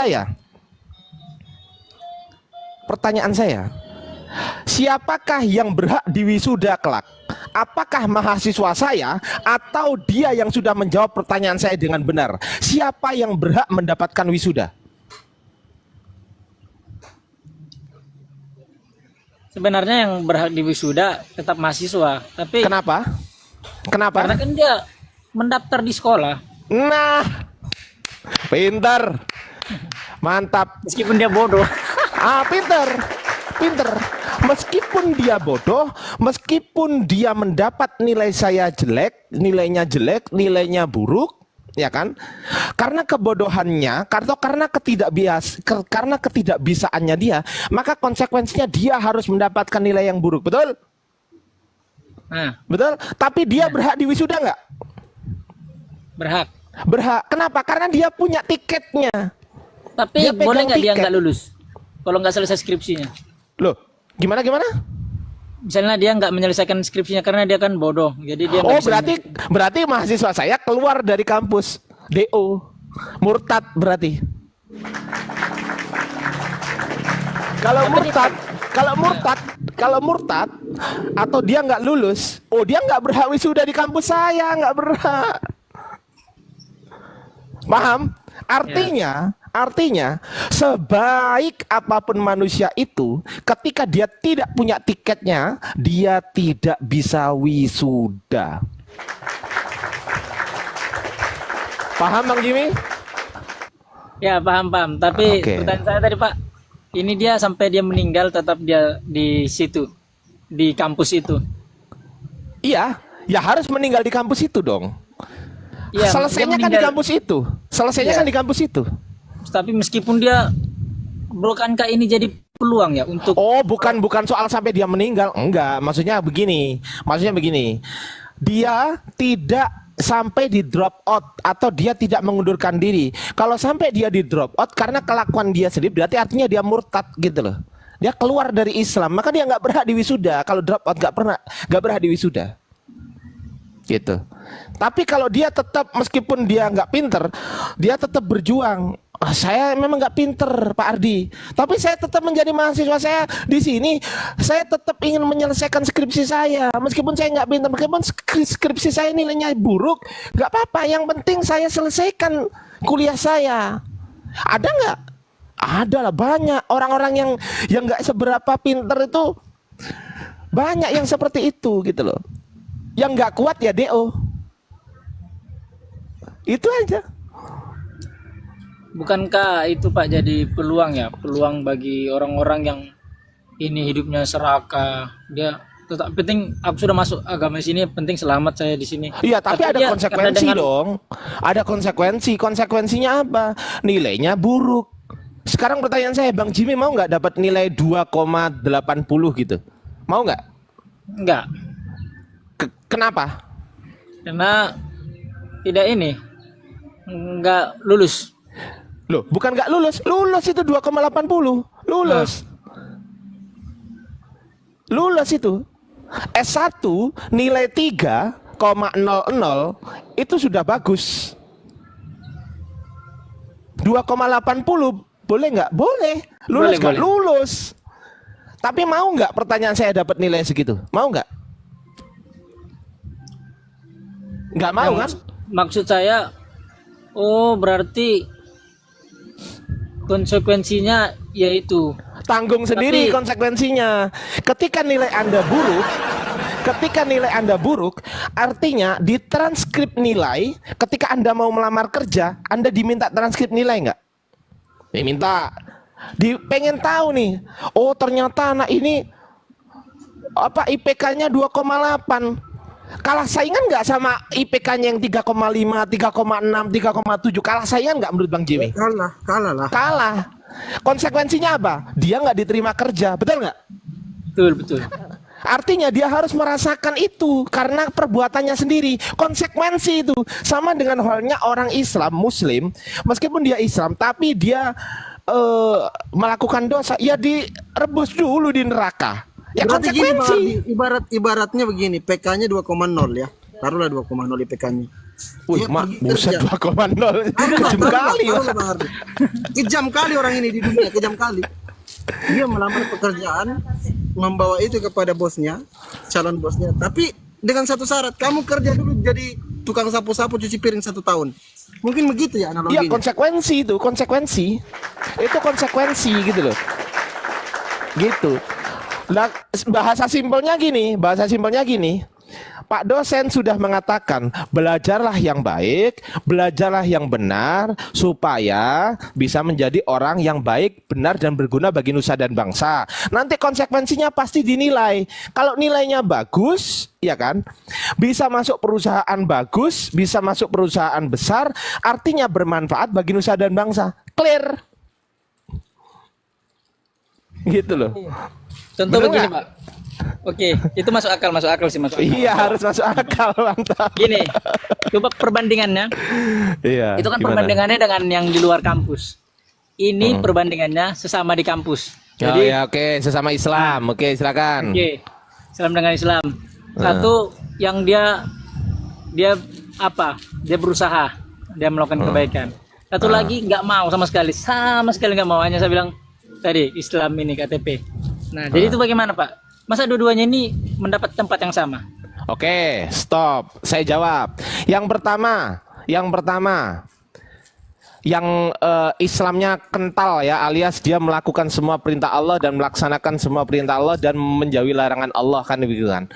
saya, siapakah yang berhak diwisuda kelak? Apakah mahasiswa saya atau dia yang sudah menjawab pertanyaan saya dengan benar? Siapa yang berhak mendapatkan wisuda? Sebenarnya yang berhak diwisuda tetap mahasiswa, tapi Kenapa? Kenapa? karena kan dia mendaftar di sekolah, Nah, pinter, mantap. meskipun dia bodoh. Pinter. Meskipun dia bodoh, meskipun dia mendapat nilai saya jelek, nilainya buruk, ya kan? Karena kebodohannya, karena ketidakbisaannya dia, maka konsekuensinya dia harus mendapatkan nilai yang buruk, betul? Nah, Betul? Tapi dia berhak diwisuda nggak? berhak. Berhak. Kenapa? Karena dia punya tiketnya. Tapi Dia pegang boleh nggak dia tiket. nggak lulus kalau nggak selesai skripsinya? Loh, gimana? Misalnya dia nggak menyelesaikan skripsinya karena dia kan bodoh, jadi dia nggak Oh, bisa berarti mahasiswa saya keluar dari kampus. DO. Murtad berarti. Kalau murtad atau dia nggak lulus, oh dia nggak berhak wisuda di kampus saya, nggak berhak. Paham? Artinya sebaik apapun manusia itu, ketika dia tidak punya tiketnya, dia tidak bisa wisuda. Paham Bang Jimmy? Ya paham. Tapi Oke. pertanyaan saya tadi Pak, ini dia sampai dia meninggal tetap dia di situ, di kampus itu. Iya, ya harus meninggal di kampus itu dong. Iya, Selesainya dia kan di meninggal. kampus itu. Selesainya Iya. kan di kampus itu. Tapi meskipun dia, bukankah ini jadi peluang ya untuk Oh, bukan soal sampai dia meninggal. Enggak, maksudnya begini. Dia tidak sampai di drop out atau dia tidak mengundurkan diri. Kalau sampai dia di drop out karena kelakuan dia sendiri, berarti artinya dia murtad gitu loh. Dia keluar dari Islam, maka dia nggak berhak diwisuda. Kalau drop out nggak berhak diwisuda. Gitu. Tapi kalau dia tetap, meskipun dia nggak pinter, dia tetap berjuang. Saya memang nggak pinter Pak Ardi, tapi saya tetap menjadi mahasiswa. Saya di sini, saya tetap ingin menyelesaikan skripsi saya, meskipun saya nggak pinter, meskipun skripsi saya nilainya buruk, nggak apa-apa. Yang penting saya selesaikan kuliah saya. Ada nggak? Ada lah, banyak orang-orang yang nggak seberapa pinter itu, banyak yang seperti itu gitu loh. Yang nggak kuat ya DO. Itu aja. bukankah itu Pak jadi peluang ya, peluang bagi orang-orang yang ini hidupnya serakah, dia tetap penting aku sudah masuk agama sini, penting selamat saya di sini. Iya, tapi ada dia konsekuensi karena dengan- dong. Ada konsekuensi. Konsekuensinya apa? Nilainya buruk. Sekarang pertanyaan saya, Bang Jimmy mau nggak dapat nilai 2,80 gitu? Mau nggak? Enggak, Kenapa? karena tidak ini enggak lulus. Loh, bukan nggak lulus. Lulus itu 2,80. Lulus. Lulus itu. S1 nilai 3,00 itu sudah bagus. 2,80 boleh nggak? Boleh. Lulus nggak? Boleh. Lulus. Tapi mau nggak pertanyaan saya dapat nilai segitu? Mau nggak? Nggak mau kan? Maksud saya, oh berarti konsekuensinya yaitu Tanggung sendiri Tapi- konsekuensinya. Ketika nilai Anda buruk, artinya di transkrip nilai, ketika Anda mau melamar kerja, Anda diminta transkrip nilai nggak? Diminta. pengen tahu nih. Oh, ternyata anak ini apa IPK-nya 2,8. Kalah saingan nggak sama IPK-nya yang 3,5, 3,6, 3,7? Kalah saingan nggak menurut Bang Jimmy? Kalah lah. Kalah. Konsekuensinya apa? Dia nggak diterima kerja, betul nggak? Betul. Artinya dia harus merasakan itu karena perbuatannya sendiri. Konsekuensi itu sama dengan halnya orang Islam, Muslim, meskipun dia Islam, tapi dia melakukan dosa, ya direbus dulu di neraka. Ya Berarti gini, Bang konsekuensi. Ardi, ibaratnya begini, PK-nya 2,0 ya. Taruhlah 2,0 IPK-nya. Wih, buset 2,0. Kejam kali. Kejam kali orang ini di dunia, kejam kali. Dia melamar pekerjaan, membawa itu kepada bosnya, calon bosnya. Tapi dengan satu syarat, kamu kerja dulu jadi tukang sapu-sapu cuci piring 1 tahun. Mungkin begitu ya analoginya. Iya, konsekuensi itu, konsekuensi. Itu konsekuensi gitu loh. Gitu. Nah, bahasa simpelnya gini. Pak dosen sudah mengatakan, belajarlah yang baik, belajarlah yang benar, supaya bisa menjadi orang yang baik, benar, dan berguna bagi nusa dan bangsa. Nanti konsekuensinya pasti dinilai. Kalau nilainya bagus, ya kan, bisa masuk perusahaan bagus, bisa masuk perusahaan besar, artinya bermanfaat bagi nusa dan bangsa. Clear. Gitu loh. Contoh Bener begini, nggak? Pak. Oke, itu masuk akal sih masuk akal. Iya, harus masuk akal, mantap. Gini, coba perbandingannya. Iya. Itu kan gimana? perbandingannya dengan yang di luar kampus. Ini perbandingannya sesama di kampus. Jadi, Jadi, oke, sesama Islam. Oke, silakan. oke, Islam dengan Islam. Satu yang dia apa? Dia berusaha, dia melakukan kebaikan. Satu lagi nggak mau sama sekali nggak mau. Hanya saya bilang tadi Islam ini KTP. Nah, jadi itu bagaimana, Pak? Masa dua-duanya ini mendapat tempat yang sama? Oke, stop. Saya jawab. Yang pertama, yang Islamnya kental ya, alias dia melakukan semua perintah Allah dan melaksanakan semua perintah Allah dan menjauhi larangan Allah, kan begitu kan?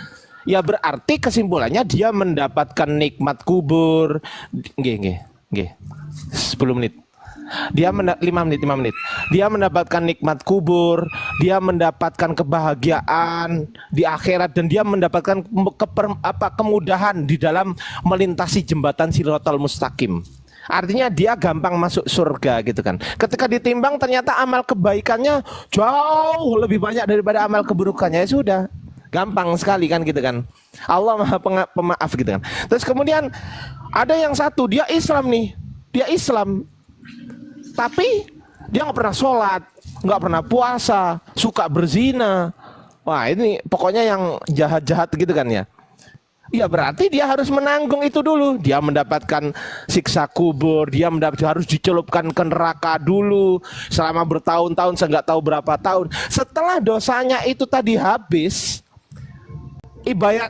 Ya berarti kesimpulannya dia mendapatkan nikmat kubur. Nggih. 10 menit. Dia 5 menit. Dia mendapatkan nikmat kubur, dia mendapatkan kebahagiaan di akhirat, dan dia mendapatkan kemudahan di dalam melintasi jembatan Shiratal Mustaqim. Artinya dia gampang masuk surga gitu kan. Ketika ditimbang ternyata amal kebaikannya jauh lebih banyak daripada amal keburukannya, ya sudah, gampang sekali kan gitu kan. Allah Maha Pemaaf gitu kan. Terus kemudian ada yang satu, dia Islam nih, dia Islam, tapi dia nggak pernah sholat, nggak pernah puasa, suka berzina. Wah, ini pokoknya yang jahat-jahat gitu kan ya. Ya berarti dia harus menanggung itu dulu. Dia mendapatkan siksa kubur, dia harus dicelupkan ke neraka dulu selama bertahun-tahun, saya nggak tahu berapa tahun. Setelah dosanya itu tadi habis,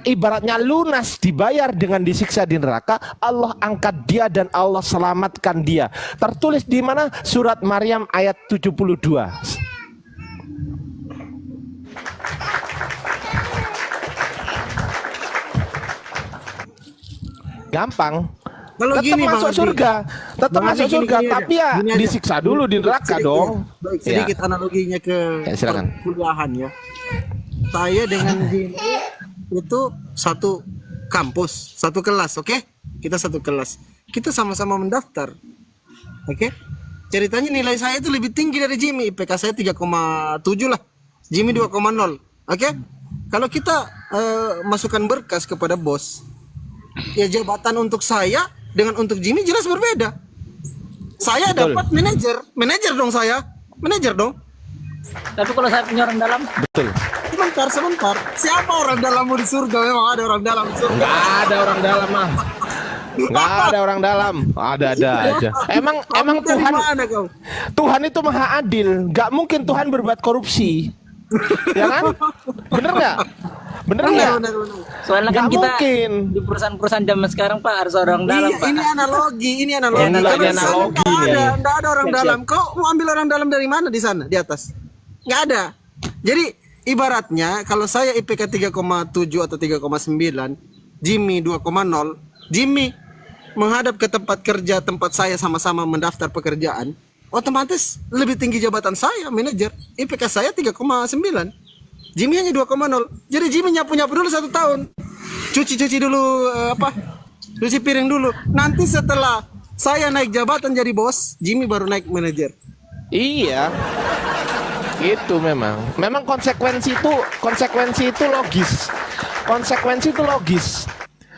ibaratnya lunas, dibayar dengan disiksa di neraka, Allah angkat dia dan Allah selamatkan dia. Tertulis di mana? Surat Maryam ayat 72. Gampang. Kalau Tetap gini, masuk Bang Ardi. surga, tetap Bang masuk Ardi, surga, gini aja. tapi ya Gini aja. disiksa dulu di neraka dong. Baik, sedikit analoginya ke Ya, silakan. perkuliahan ya. Saya dengan Jimmy itu satu kampus, satu kelas, oke? Kita satu kelas. Kita sama-sama mendaftar. Oke? Ceritanya nilai saya itu lebih tinggi dari Jimmy. IPK saya 3,7 lah. Jimmy 2,0. Oke? Kalau kita masukkan berkas kepada bos, ya jabatan untuk saya dengan untuk Jimmy jelas berbeda. Saya Betul. dapat manajer dong saya. Manajer dong. Tapi kalau saya punya orang dalam, Betul. Sebentar. Siapa orang dalammu di surga? Memang ada orang dalam di surga. Nggak ada orang dalam mah. Nggak ada orang dalam. Ada aja. Emang Kamu dari Tuhan mana kau? Tuhan itu maha adil. Nggak mungkin Tuhan berbuat korupsi. Ya kan? Bener nggak? Bener nggak? Benar. soalnya kan Nggak kita mungkin. di perusahaan-perusahaan zaman sekarang, Pak, harus orang dalam, Iya, Pak. ini analogi. Ini Kalau lagi di sana analogi nih. nggak ada orang Siap, dalam. Kau mau ambil orang dalam dari mana di sana, di atas? Nggak ada. Jadi ibaratnya kalau saya IPK 3,7 atau 3,9, Jimmy 2,0, Jimmy menghadap ke tempat kerja tempat saya sama-sama mendaftar pekerjaan, otomatis lebih tinggi jabatan saya, manajer. IPK saya 3,9. Jimmy hanya 2,0. Jadi Jimmy nyapu-nyapu dulu 1 tahun. Cuci-cuci dulu cuci piring dulu. Nanti setelah saya naik jabatan jadi bos, Jimmy baru naik manajer. Iya. Itu memang konsekuensi itu logis. Konsekuensi itu logis.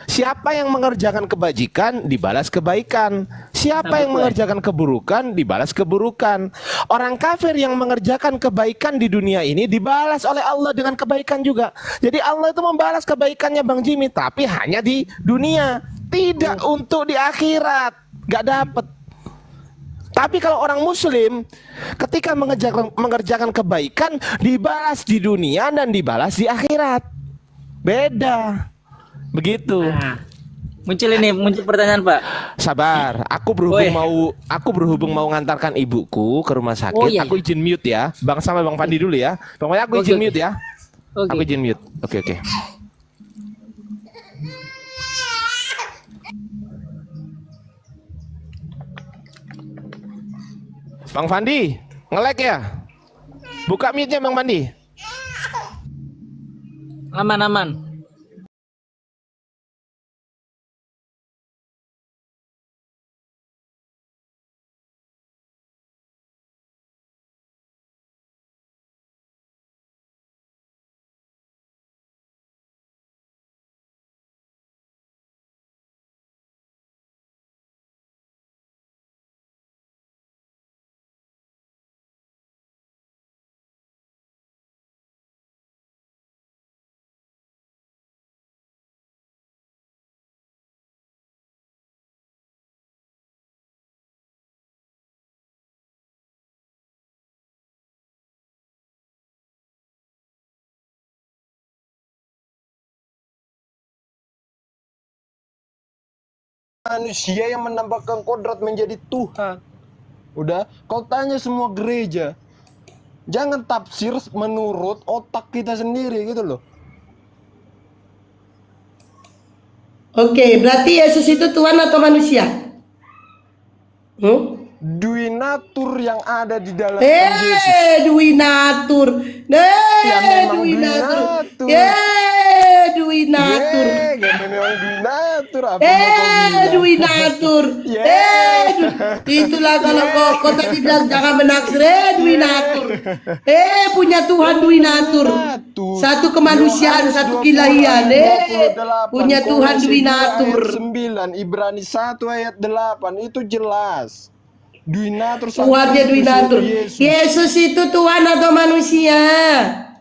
Siapa yang mengerjakan kebajikan dibalas kebaikan. Siapa yang mengerjakan keburukan dibalas keburukan. Orang kafir yang mengerjakan kebaikan di dunia ini dibalas oleh Allah dengan kebaikan juga. Jadi Allah itu membalas kebaikannya Bang Jimmy, tapi hanya di dunia, tidak untuk di akhirat. Gak dapet. Tapi kalau orang muslim ketika mengerjakan kebaikan dibalas di dunia dan dibalas di akhirat. Beda. Begitu. Nah, muncul pertanyaan, Pak. Sabar, aku berhubung mau ngantarkan ibuku ke rumah sakit. Oh, iya, aku izin mute ya. Bang sama Bang Pandi dulu ya. Pokoknya aku izin mute ya. Oke. Aku izin mute. Oke. Bang Fandi, nge-lag ya? Buka mute-nya Bang Fandi. Aman. Manusia yang menampakkan kodrat menjadi Tuhan. Udah, kau tanya semua gereja, jangan tafsir menurut otak kita sendiri gitu loh. Oke, berarti Yesus itu Tuhan atau manusia? Dui natur yang ada di dalam Yesus. Dui natur. Ya, memang Dui Dui natur. natur. Dui natur. Memang Dui natur. Apa mau kau bilang? Dui natur. Itulah kalau kau tadi bilang jangan menaksir. Dui natur. Punya Tuhan Dui natur. Satu kemanusiaan, satu kilahian. Punya Tuhan Dui natur. 9, Ibrani 1 ayat 8 itu jelas. Dui natur. Tuhannya Dui natur. Yesus itu Tuhan atau manusia?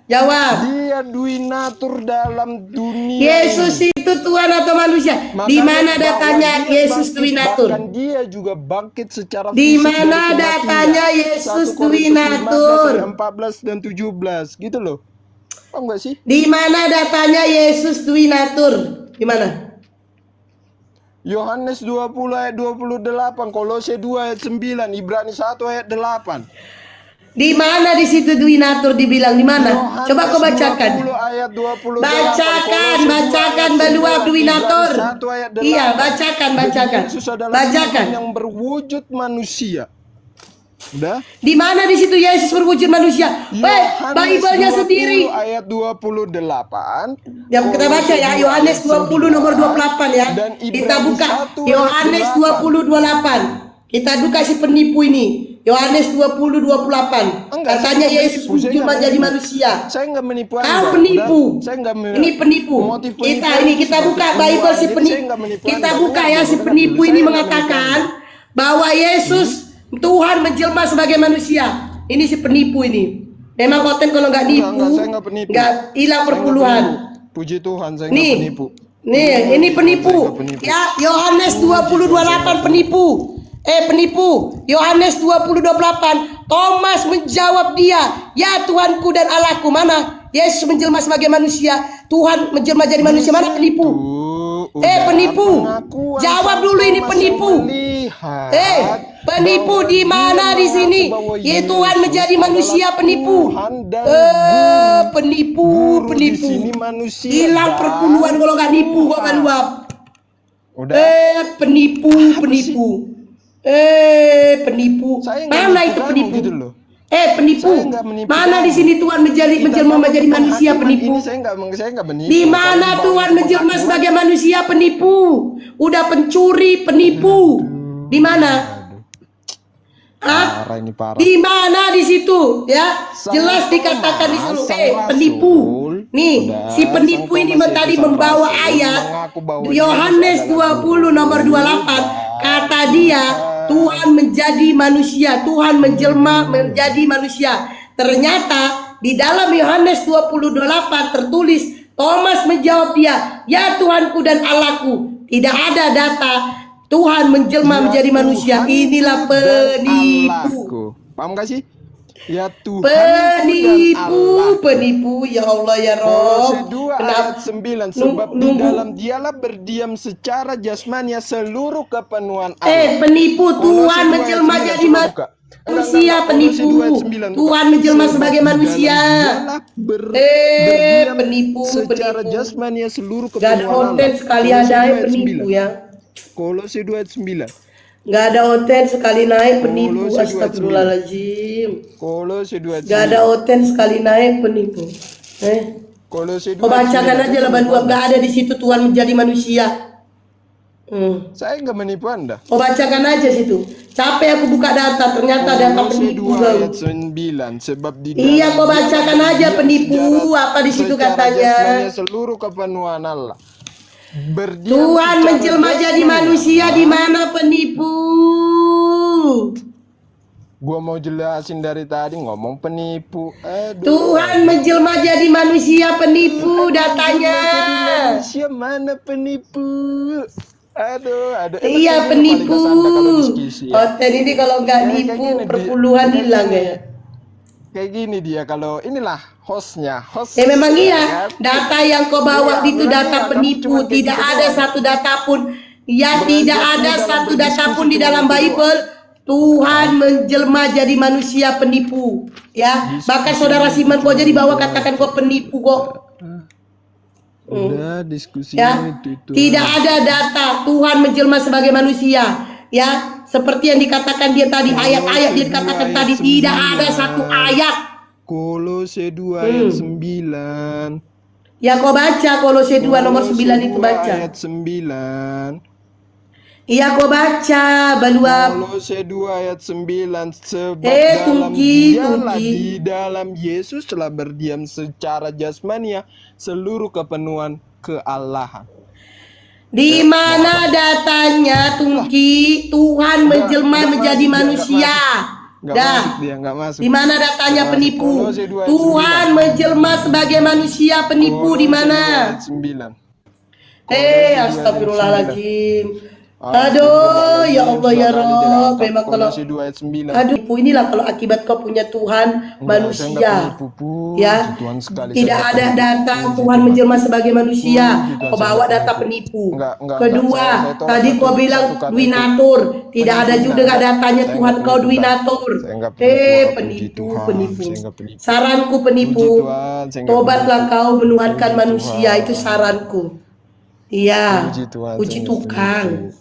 Jawab. Dia Dui natur dalam dunia. Yesus itu Tuhan atau manusia? Di mana datanya Yesus Dui natur? Bahkan dia juga bangkit secara Di fisik mana dari datanya kematian. Yesus 1 Dui Korintus 15 natur? ayat 14 dan 17 gitu loh. Paham enggak sih? Di mana datanya Yesus Dui natur? Di mana? Yohanes 20 ayat 28, Kolose 2 ayat 9, Ibrani 1 ayat 8. Di mana di situ Dui natur dibilang di mana? Yohanes Coba kau bacakan. 20 ayat 28, Bacakan meluap Dui natur. Iya, bacakan. Yesus adalah Tuhan yang berwujud manusia. Udah? Di mana di situ Yesus berwujud manusia? Bible-nya sendiri. Ayat 28. Yang kita baca ya, Yohanes 20 nomor 28 ya. Kita buka Yohanes 20 28. Kita buka si penipu ini. Yohanes 20 28. Katanya Yesus wujud menjadi manusia. Saya enggak menipu Anda. Kau penipu. Saya enggak Ini penipu. Kita buka Bible si penipu. Kita buka ya, si penipu ini mengatakan bahwa Yesus Tuhan menjelma sebagai manusia. Ini si penipu ini. Memang konten kalau nggak nipu, nggak hilang perpuluhan. Puji Tuhan, saya nggak penipu. Nih, ini penipu. Ya, Yohanes 20:28 penipu. Penipu. Yohanes 20:28. Thomas menjawab dia, "Ya Tuhanku dan Allahku." Mana? Yesus menjelma sebagai manusia. Tuhan menjelma jadi manusia. Mana penipu? Penipu. Jawab dulu ini penipu. Penipu di mana di sini? Ya Tuhan menjadi manusia penipu. Penipu. Hilang perpuluhan kalau nggak nipu kok meluap. Penipu. Penipu. Saya nggak Mana nipu itu kamu penipu? gitu loh. penipu. Saya nggak menipu Mana kamu. di sini Tuhan menjelma menjadi manusia penipu? Ini saya nggak menipu. Di mana Kalau Tuhan bawa menjelma pengakuan, sebagai manusia penipu? Udah pencuri, penipu. Di mana? Hah? parah ini parah. Di mana di situ? Ya, jelas dikatakan di situ. Penipu. Nih, si penipu ini tadi membawa ayat Yohanes 20 nomor 28. Kata dia, Tuhan menjadi manusia, Tuhan menjelma menjadi manusia. Ternyata di dalam Yohanes 20:28 tertulis, Thomas menjawab dia, "Ya Tuhanku dan Allahku." Tidak ada data Tuhan menjelma menjadi manusia. Inilah penipu. Paham gak sih? Ya Tuhan Penipu, ya Allah ya Rob. Kolose 2 ayat 9. Sebab di dalam dialah berdiam secara jasmania seluruh kepenuhan Allah. Penipu, Tuhan Kolose 2 menjelma ayat jadi 9, coba buka. manusia, Kolose penipu. 2 ayat 9, buka. Tuhan menjelma Sebab sebagai di manusia. dalam dialah berdiam Penipu, secara penipu. jasmania seluruh Gak ada kepenuhan konten Allah. sekali Kolose ada 2 ayat penipu 9. ya. Kolose 2 ayat 9. Gak ada oten sekali naik penipu. Kolose 2 ayat 9. Astagfirullahaladzim. Kolose 2 ayat 9. Gak ada oten sekali naik penipu. Kolose 2 Kau ayat bacakan 9. aja lah dua. Gak ada di situ Tuhan menjadi manusia. Saya nggak menipu Anda. Kau bacakan aja situ. Capek aku buka data. Ternyata data Kolose penipu. 2 Bang. ayat 9. Sebab di Iya, dalam kau bacakan dialah aja berdiam penipu. Apa di situ secara katanya? jasmania seluruh kepenuhan Allah. Berdiam Tuhan secara menjelma jadi jasmania. manusia di mana penipu? Gua mau jelasin dari tadi ngomong penipu. Aduh. Tuhan menjelma jadi manusia penipu datanya. Manusia mana penipu? Aduh, ada. Iya penipu. Hotel ini kalau nggak Kayak nipu gini, perpuluhan kayak hilang gini. ya. Kayak gini dia kalau inilah hostnya. Host. Memang iya. kan? Data yang kau bawa Iya, itu memang data iya, kamu penipu. cuma kayak Tidak gitu ada doang. satu data pun. Ya Berarti tidak aku ada dalam satu data berdiskusi pun di cuma dalam itu Bible. Tuhan menjelma jadi manusia penipu. Ya, bahkan saudara Siman kau jadi bawa katakan kau penipu kok. Udah diskusi Ya, itu. tidak ada data Tuhan menjelma sebagai manusia. Ya, seperti yang dikatakan dia tadi, ayat-ayat dia dikatakan ayat tadi, 9. tidak ada satu ayat. Kolose 2 ayat 9. Ya kau baca Kolose 2 nomor 9 itu baca. Ayat 9. Iya kau baca Balua. Kolose 2 ayat 9. Sebab Tungki. di dalam Yesus telah berdiam secara jasmania seluruh kepenuhan keallahan. Di mana datanya Tungki? Tuhan menjelma menjadi manusia. Nggak masuk. Di mana datanya penipu? Kolose 2 ayat Tuhan menjelma sebagai manusia penipu di mana? 9. Astagfirullahaladzim. Aduh, ya Allah ya Rob. Memang kalau Kolose 2 ayat 9. aduh, inilah kalau akibat kau punya Tuhan manusia. Ya, tidak ada data Tuhan menjelma sebagai manusia. Kau bawa data penipu. Kedua, tadi kau bilang duinatur. Tidak ada juga datanya Tuhan kau duinatur. Penipu. Saranku penipu. Tobatlah kau menuhankan manusia, itu saranku. Iya, puji tukang.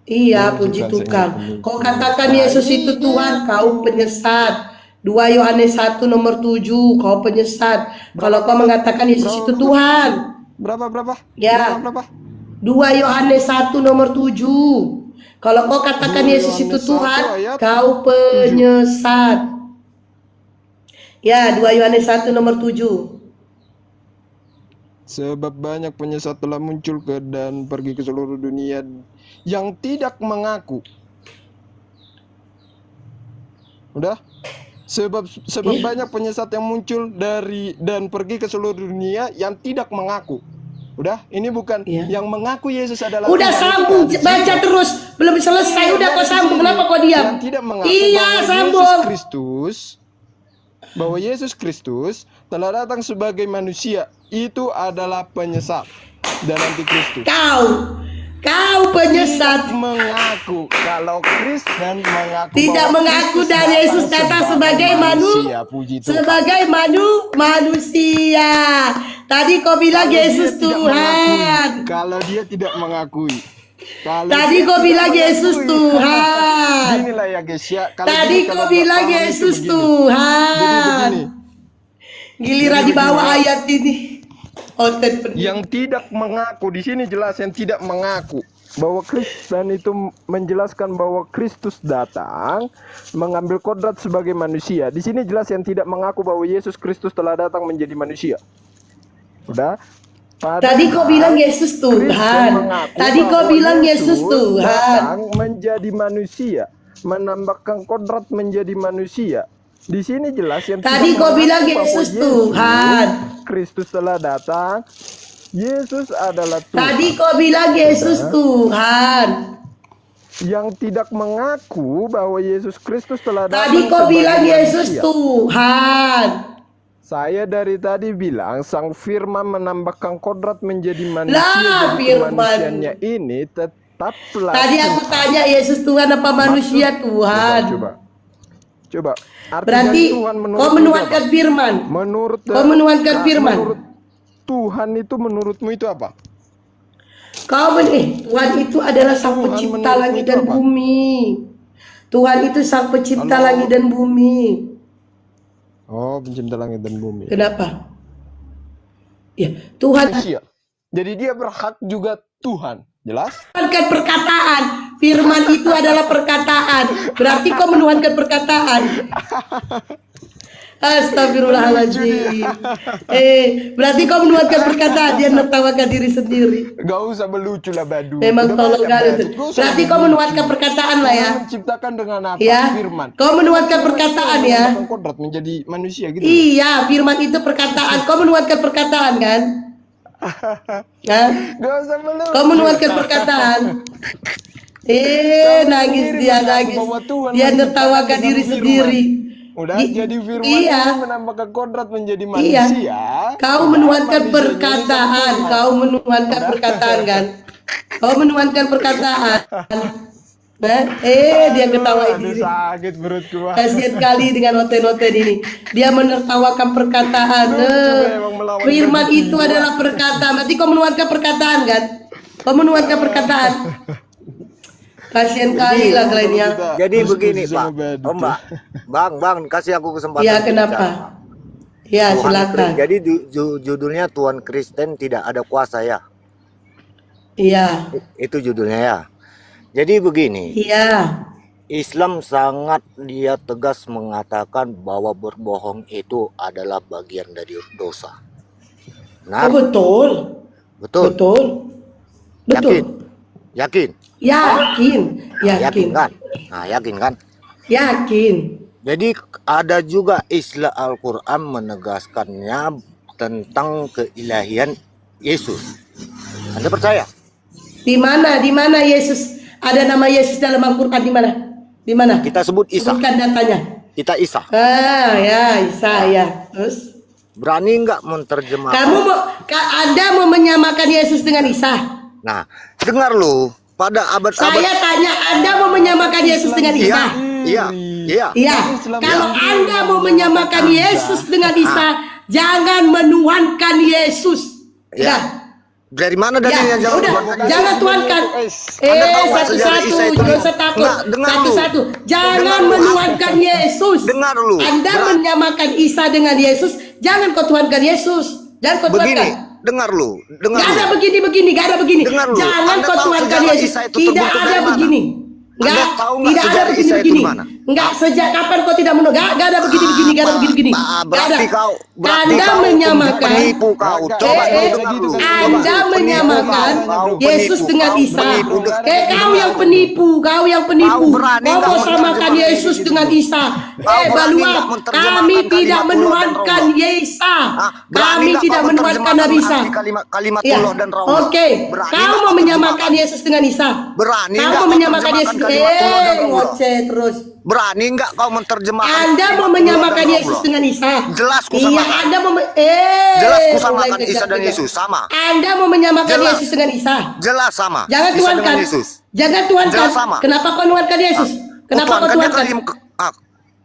Iya, puji tukang. Kau katakan Yesus itu Tuhan, kau penyesat. 2 Yohanes 1 nomor 7, kau penyesat. Kalau kau mengatakan Yesus itu Tuhan. Berapa? Ya. Berapa? 2 Yohanes 1 nomor 7. Kalau kau katakan Yesus itu Tuhan, kau penyesat. Ya, 2 Yohanes 1 nomor 7. Sebab banyak penyesat telah muncul dan pergi ke seluruh dunia yang tidak mengaku. Udah? Sebab banyak penyesat yang muncul dan pergi ke seluruh dunia yang tidak mengaku. Udah? Ini bukan yang mengaku Yesus adalah Udah Tuhan. sambung, baca terus. Belum selesai, udah kau sambung. Kenapa kau diam? Yang tidak mengaku Iya, bahwa sambung. Yesus Kristus telah datang sebagai manusia, itu adalah penyesat dan antikristus. Kau penyesat. Mengaku kalau Kristen mengaku Tidak bahwa mengaku Kristus dan Yesus datang sebagai manusia. Sebagai manusia. Tadi kau bilang Yesus Tuhan. Kalau dia tidak mengakui. Kalau Tadi dia kau tidak bilang Yesus mengakui. Tuhan. Inilah ya guys ya. Kalau Tadi gini, kau kalau bilang nggak paham itu Yesus begini. Jadi Tuhan. begini. Giliran di bawah ayat ini. Oten penipu. Yang tidak mengaku di sini jelas yang tidak mengaku bahwa Kristen itu menjelaskan bahwa Kristus datang mengambil kodrat sebagai manusia. Di sini jelas yang tidak mengaku bahwa Yesus Kristus telah datang menjadi manusia. Udah? Tadi kau bilang Yesus Tuhan. Tadi kau bilang Yesus Tuhan. datang menjadi manusia, menambahkan kodrat menjadi manusia. Di sini jelas yang Tadi tidak kau mengaku bilang bahwa Yesus Tuhan. Kristus telah datang. Yesus adalah Tuhan. Tadi kau bilang Yesus Tuhan. Yang tidak mengaku bahwa Yesus Kristus telah datang. Tadi kau sebagai bilang Yesus manusia. Tuhan. Saya dari tadi bilang Sang Firman menambahkan kodrat menjadi manusia. Lah, Jadi Firman. kemanusiaannya ini tetaplah Tadi aku Tuhan. tanya Yesus Tuhan apa manusia Tuhan. Coba. Arti Berarti dari Tuhan menurut kau menuangkan firman. Menurut Kau menuangkan firman. Menurut Tuhan itu menurutmu itu apa? Tuhan itu adalah sang Tuhan pencipta menurutmu langit itu dan apa? bumi. Tuhan itu sang pencipta Halo? langit dan bumi. Oh, pencipta langit dan bumi. Kenapa? Ya, Tuhan Manusia. Jadi dia berhak juga Tuhan. Jelas? menuhankan perkataan. Firman itu adalah perkataan. Berarti kau menuhankan perkataan. Astagfirullahaladzim. Berarti kau menuhankan perkataan. Dia menertawakan diri sendiri. Gak usah melucu lah Badu. Memang Udah tolong banyak, kali Badu. itu. Gak usah Berarti kau melucu. menuhankan perkataan lah ya. Tuhan menciptakan dengan apa? Ya. Firman. Kau menuhankan perkataan ya. Menambahkan kodrat menjadi manusia gitu. Iya, firman itu perkataan. Kau menuhankan perkataan kan? Hah? Gak usah melucu. Kau menuhankan perkataan. Nangis sendiri dia mengaku nangis. bahwa Tuhan Dia menciptakan tertawakan dengan diri firman. sendiri. Udah Di- jadi firman iya. ini menambahkan kodrat menjadi Iya. manusia. Kau Udah, menuhankan manusianya perkataan. ini Kau menuhankan perkataan kan? Kau menuhankan perkataan. Nah, dia ketawain Aduh, diri. sakit perutku. Kasihan kali dengan oten-oten ini. Dia menertawakan perkataan. memang melawan Firman rezeki. itu adalah perkataan. Berarti kau menuhankan perkataan kan? Kau menuhankan perkataan. Kasihan kali lah kalian ya. Jadi begini Diskusi sama Pak, Badu. oh Mbak, Bang, kasih aku kesempatan. Ya bicara. kenapa? Ya Tuhan silakan. Kristen. Jadi judulnya Tuhan Kristen tidak ada kuasa ya, Iya, itu judulnya ya. Jadi begini, iya. Islam sangat dia tegas mengatakan bahwa berbohong itu adalah bagian dari dosa. Nah, Oh, betul, betul, betul, betul. yakin Yakin kan? Nah, yakin kan? yakin. Jadi ada juga istilah Al-Quran menegaskannya tentang keilahian Yesus. Anda percaya? Di mana Yesus? Ada nama Yesus dalam Al-Quran di mana? Di mana? Kita sebut Isa. Sebutkan datanya. Kita Isa. Ya, Isa ya. Terus Berani nggak menerjemahkan? Anda mau menyamakan Yesus dengan Isa? Nah, dengar lu. Pada abad-abad. Saya tanya, Anda mau menyamakan Yesus dengan Isa? Iya. Iya. Kalau Anda mau menyamakan Yesus dengan Isa, jangan menuhankan Yesus. Ya. Nah, Dari mana ya, dalilnya? udah, jangan tuhankan. Anda tahu nggak sejarah Isa Satu-satu, itu? jangan usah takut. Nggak, dengar lu. Satu-satu, jangan Dengar lu. menuhankan Yesus. Dengar lu. Anda menyamakan Isa dengan Yesus, jangan kau tuhankan Yesus. Jangan kau Begini, tuhankan. dengar lu. Dengar Gak ada lu. begini, gak ada begini. Dengar lu. Jangan Anda kau tahu tuhankan sejarah Yesus. Isa itu Tidak terbentuk ada dari mana? begini. Anda tahu nggak tidak ada sejarah Isa itu begini-begini. di mana? Enggak, sejak kapan kau tidak menurut? Gak ada begini-begini, gak ada begini-begini. Berarti kau Anda menyamakan. penipu kau. Coba Eh, kau dengar lu. Anda Coba. menyamakan Kau Yesus penipu. dengan Kau Isa. penipu. Kau yang penipu, kau yang penipu. Kau berani Kau nggak mau samakan menerjemahkan Yesus itu? dengan Isa. Kau berani Balua, nggak menerjemahkan kami tidak kalimat Allah dan menuhankan Rasulullah? Isa. Hah? Berani Kami nggak tidak kau menuhankan Nabi Isa. menerjemahkan arti kalimat Ya. Allah dan Rasulullah? Oke, Berani kau nggak mau kau menyamakan terjemahkan? Yesus dengan Isa. Berani Kau nggak mau kau menyamakan Yesus? terjemahkan kalimat Allah dan Rasulullah? Ngoceh terus. Berani nggak kau menerjemahkan? Anda mau kalimat menyamakan Allah dan Yesus Rasulullah? dengan Isa? Jelas ku Iya, samakan. Anda mau Jelas ku mulai samakan Isa dan kejar-kejar. Yesus sama. Anda mau menyamakan Jelas. Yesus dengan Isa? Jelas sama. Jangan Isa tuhankan. dengan Yesus. Jangan tuhankan. Jelas sama. Kenapa kau menuhankan Yesus? Kenapa kau tuhankan?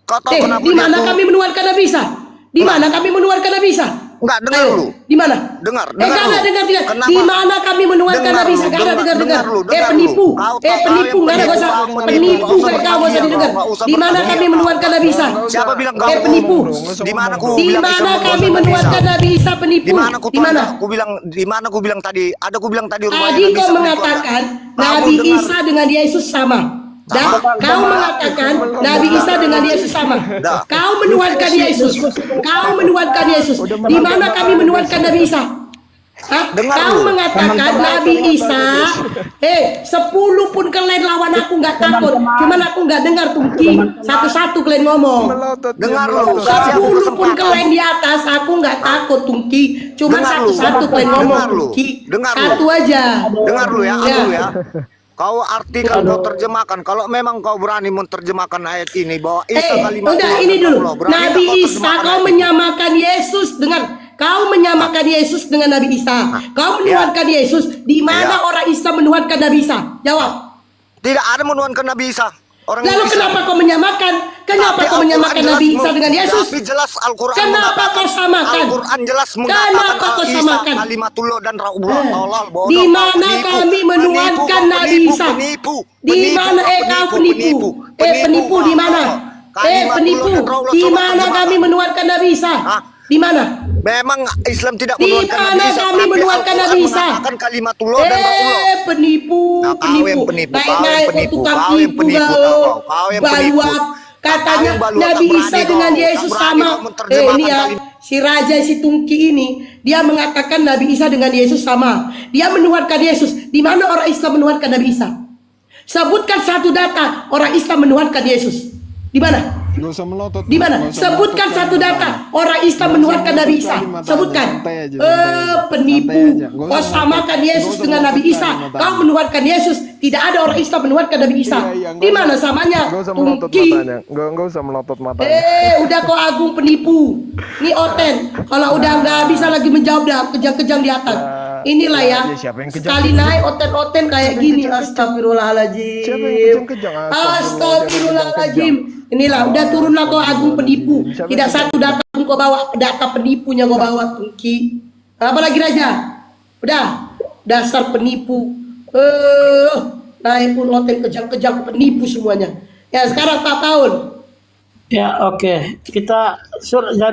Kau tahu kenapa Di dia mana tuh- kami menuhankan Nabi Isa? Di mana kami menuhankan Nabi Isa? Enggak, dengar Ayo, lu. di mana? Dengar, Enggak dengar ada lu. dengar. Kenapa? Di mana kami menuhankan Dengar Nabi lu, Isa? Enggak ada dengar dengar. lu, dengar lu. Penipu. Kau Penipu, enggak ada, enggak usah. Penipu kayak kau enggak usah didengar. Di mana kami menuhankan Nabi Isa? Siapa bilang kau Penipu. Di mana ku Di bilang mana Isa kami menuhankan menuhankan Isa? Nabi Isa penipu? Di mana ku Di mana? Ku bilang tadi, ada ku bilang tadi rumahnya Tadi Nabi kau Isa penipu mengatakan ada. Nabi Kamu dengar. Isa dengan Yesus sama. Dan kau mengatakan Nabi Isa dengan Yesus sama. Kau menuhankan Yesus. Kau menuhankan Yesus. Di mana kami menuhankan Nabi Isa? Hah? Dengar Kau lu. mengatakan Nabi Isa, 10 pun kalian lawan aku nggak takut. Cuman aku nggak dengar Tungki. Satu-satu kalian ngomong. Dengar lu. 10 pun kalian di atas, aku nggak takut Tungki. Cuman Dengar lu. satu-satu kalian ngomong Dengar lu. Tungki. Dengar lu. Satu aja. Dengar lu ya, Ya. aku ya. Kau artikan, kau terjemahkan. Kalau memang kau berani menerjemahkan ayat ini bahwa Isa kalimat udah Tuhan ini dan dulu. Allah, berani Nabi kau Isa terjemahkan kau ayat ini? menyamakan Yesus dengan kau menyamakan Yesus dengan Nabi Isa. Kau menuhankan Yesus. Di mana Ya. orang Islam menuhankan Nabi Isa? Jawab. Tidak ada menuhankan Nabi Isa. Orang Lalu Isa. kenapa kau menyamakan? Kenapa Tapi kau Al-Quran menyamakan jelas Nabi Isa dengan Yesus? Tapi jelas Al-Quran Kenapa mengatakan- kau samakan? Al-Quran jelas Kenapa mengatakan kau Isa samakan? kalimatullah dan Rasulullah. Tolol, bodoh, Di kau mana penipu. kami menuhankan Penipu, Nabi penipu, Isa? Penipu. Di mana kau penipu? Penipu di mana? Penipu. Di mana kami menuhankan Nabi Isa? Hah? Di mana? Memang Islam tidak Di menuhankan mana Nabi Isa. kami tapi menuhankan Al-Quran Nabi Isa? mengatakan kalimatullah dan Rasulullah. Penipu, Nah, kau yang penipu, naik kau yang naik penipu, tukang kau yang tipu penipu, kau yang penipu. baluat. Kau Katanya yang baluat, Nabi tak Isa berani dengan kau, Yesus tak berani sama. kau menerjemahkan Ini ya, kalimat. si Raja si Tungki ini dia mengatakan Nabi Isa dengan Yesus sama. Dia menuhankan Yesus. Di mana orang Islam menuhankan Nabi Isa? Sebutkan satu data orang Islam menuhankan Yesus. Di mana? Gak usah melotot. Di mana? Sebutkan satu data orang Islam menuhankan Nabi Isa. Sebutkan. Penipu. Kau samakan Yesus dengan Nabi Isa. Kau menuhankan Yesus. Tidak ada orang Islam menuhankan Nabi Isa. Di mana samanya? Gak usah melotot Tungki. matanya. Gak usah melotot matanya. Udah kau agung penipu. Ini Oten. Kalau udah nggak bisa lagi menjawab dah, kejang-kejang di atas. Inilah ya. Ya, siapa yang kejang? Sekali naik Oten-Oten kayak gini. Astagfirullahaladzim. Siapa yang kejang-kejang? Astagfirullahaladzim. Inilah udah turunlah kau agung penipu. Tidak satu data pun kau bawa, data penipunya kau bawa Tungki. Apalagi Raja? Udah dasar penipu. Naik pun Oten kejang-kejang penipu semuanya. Ya sekarang 4 tahun. Ya oke. Kita jadi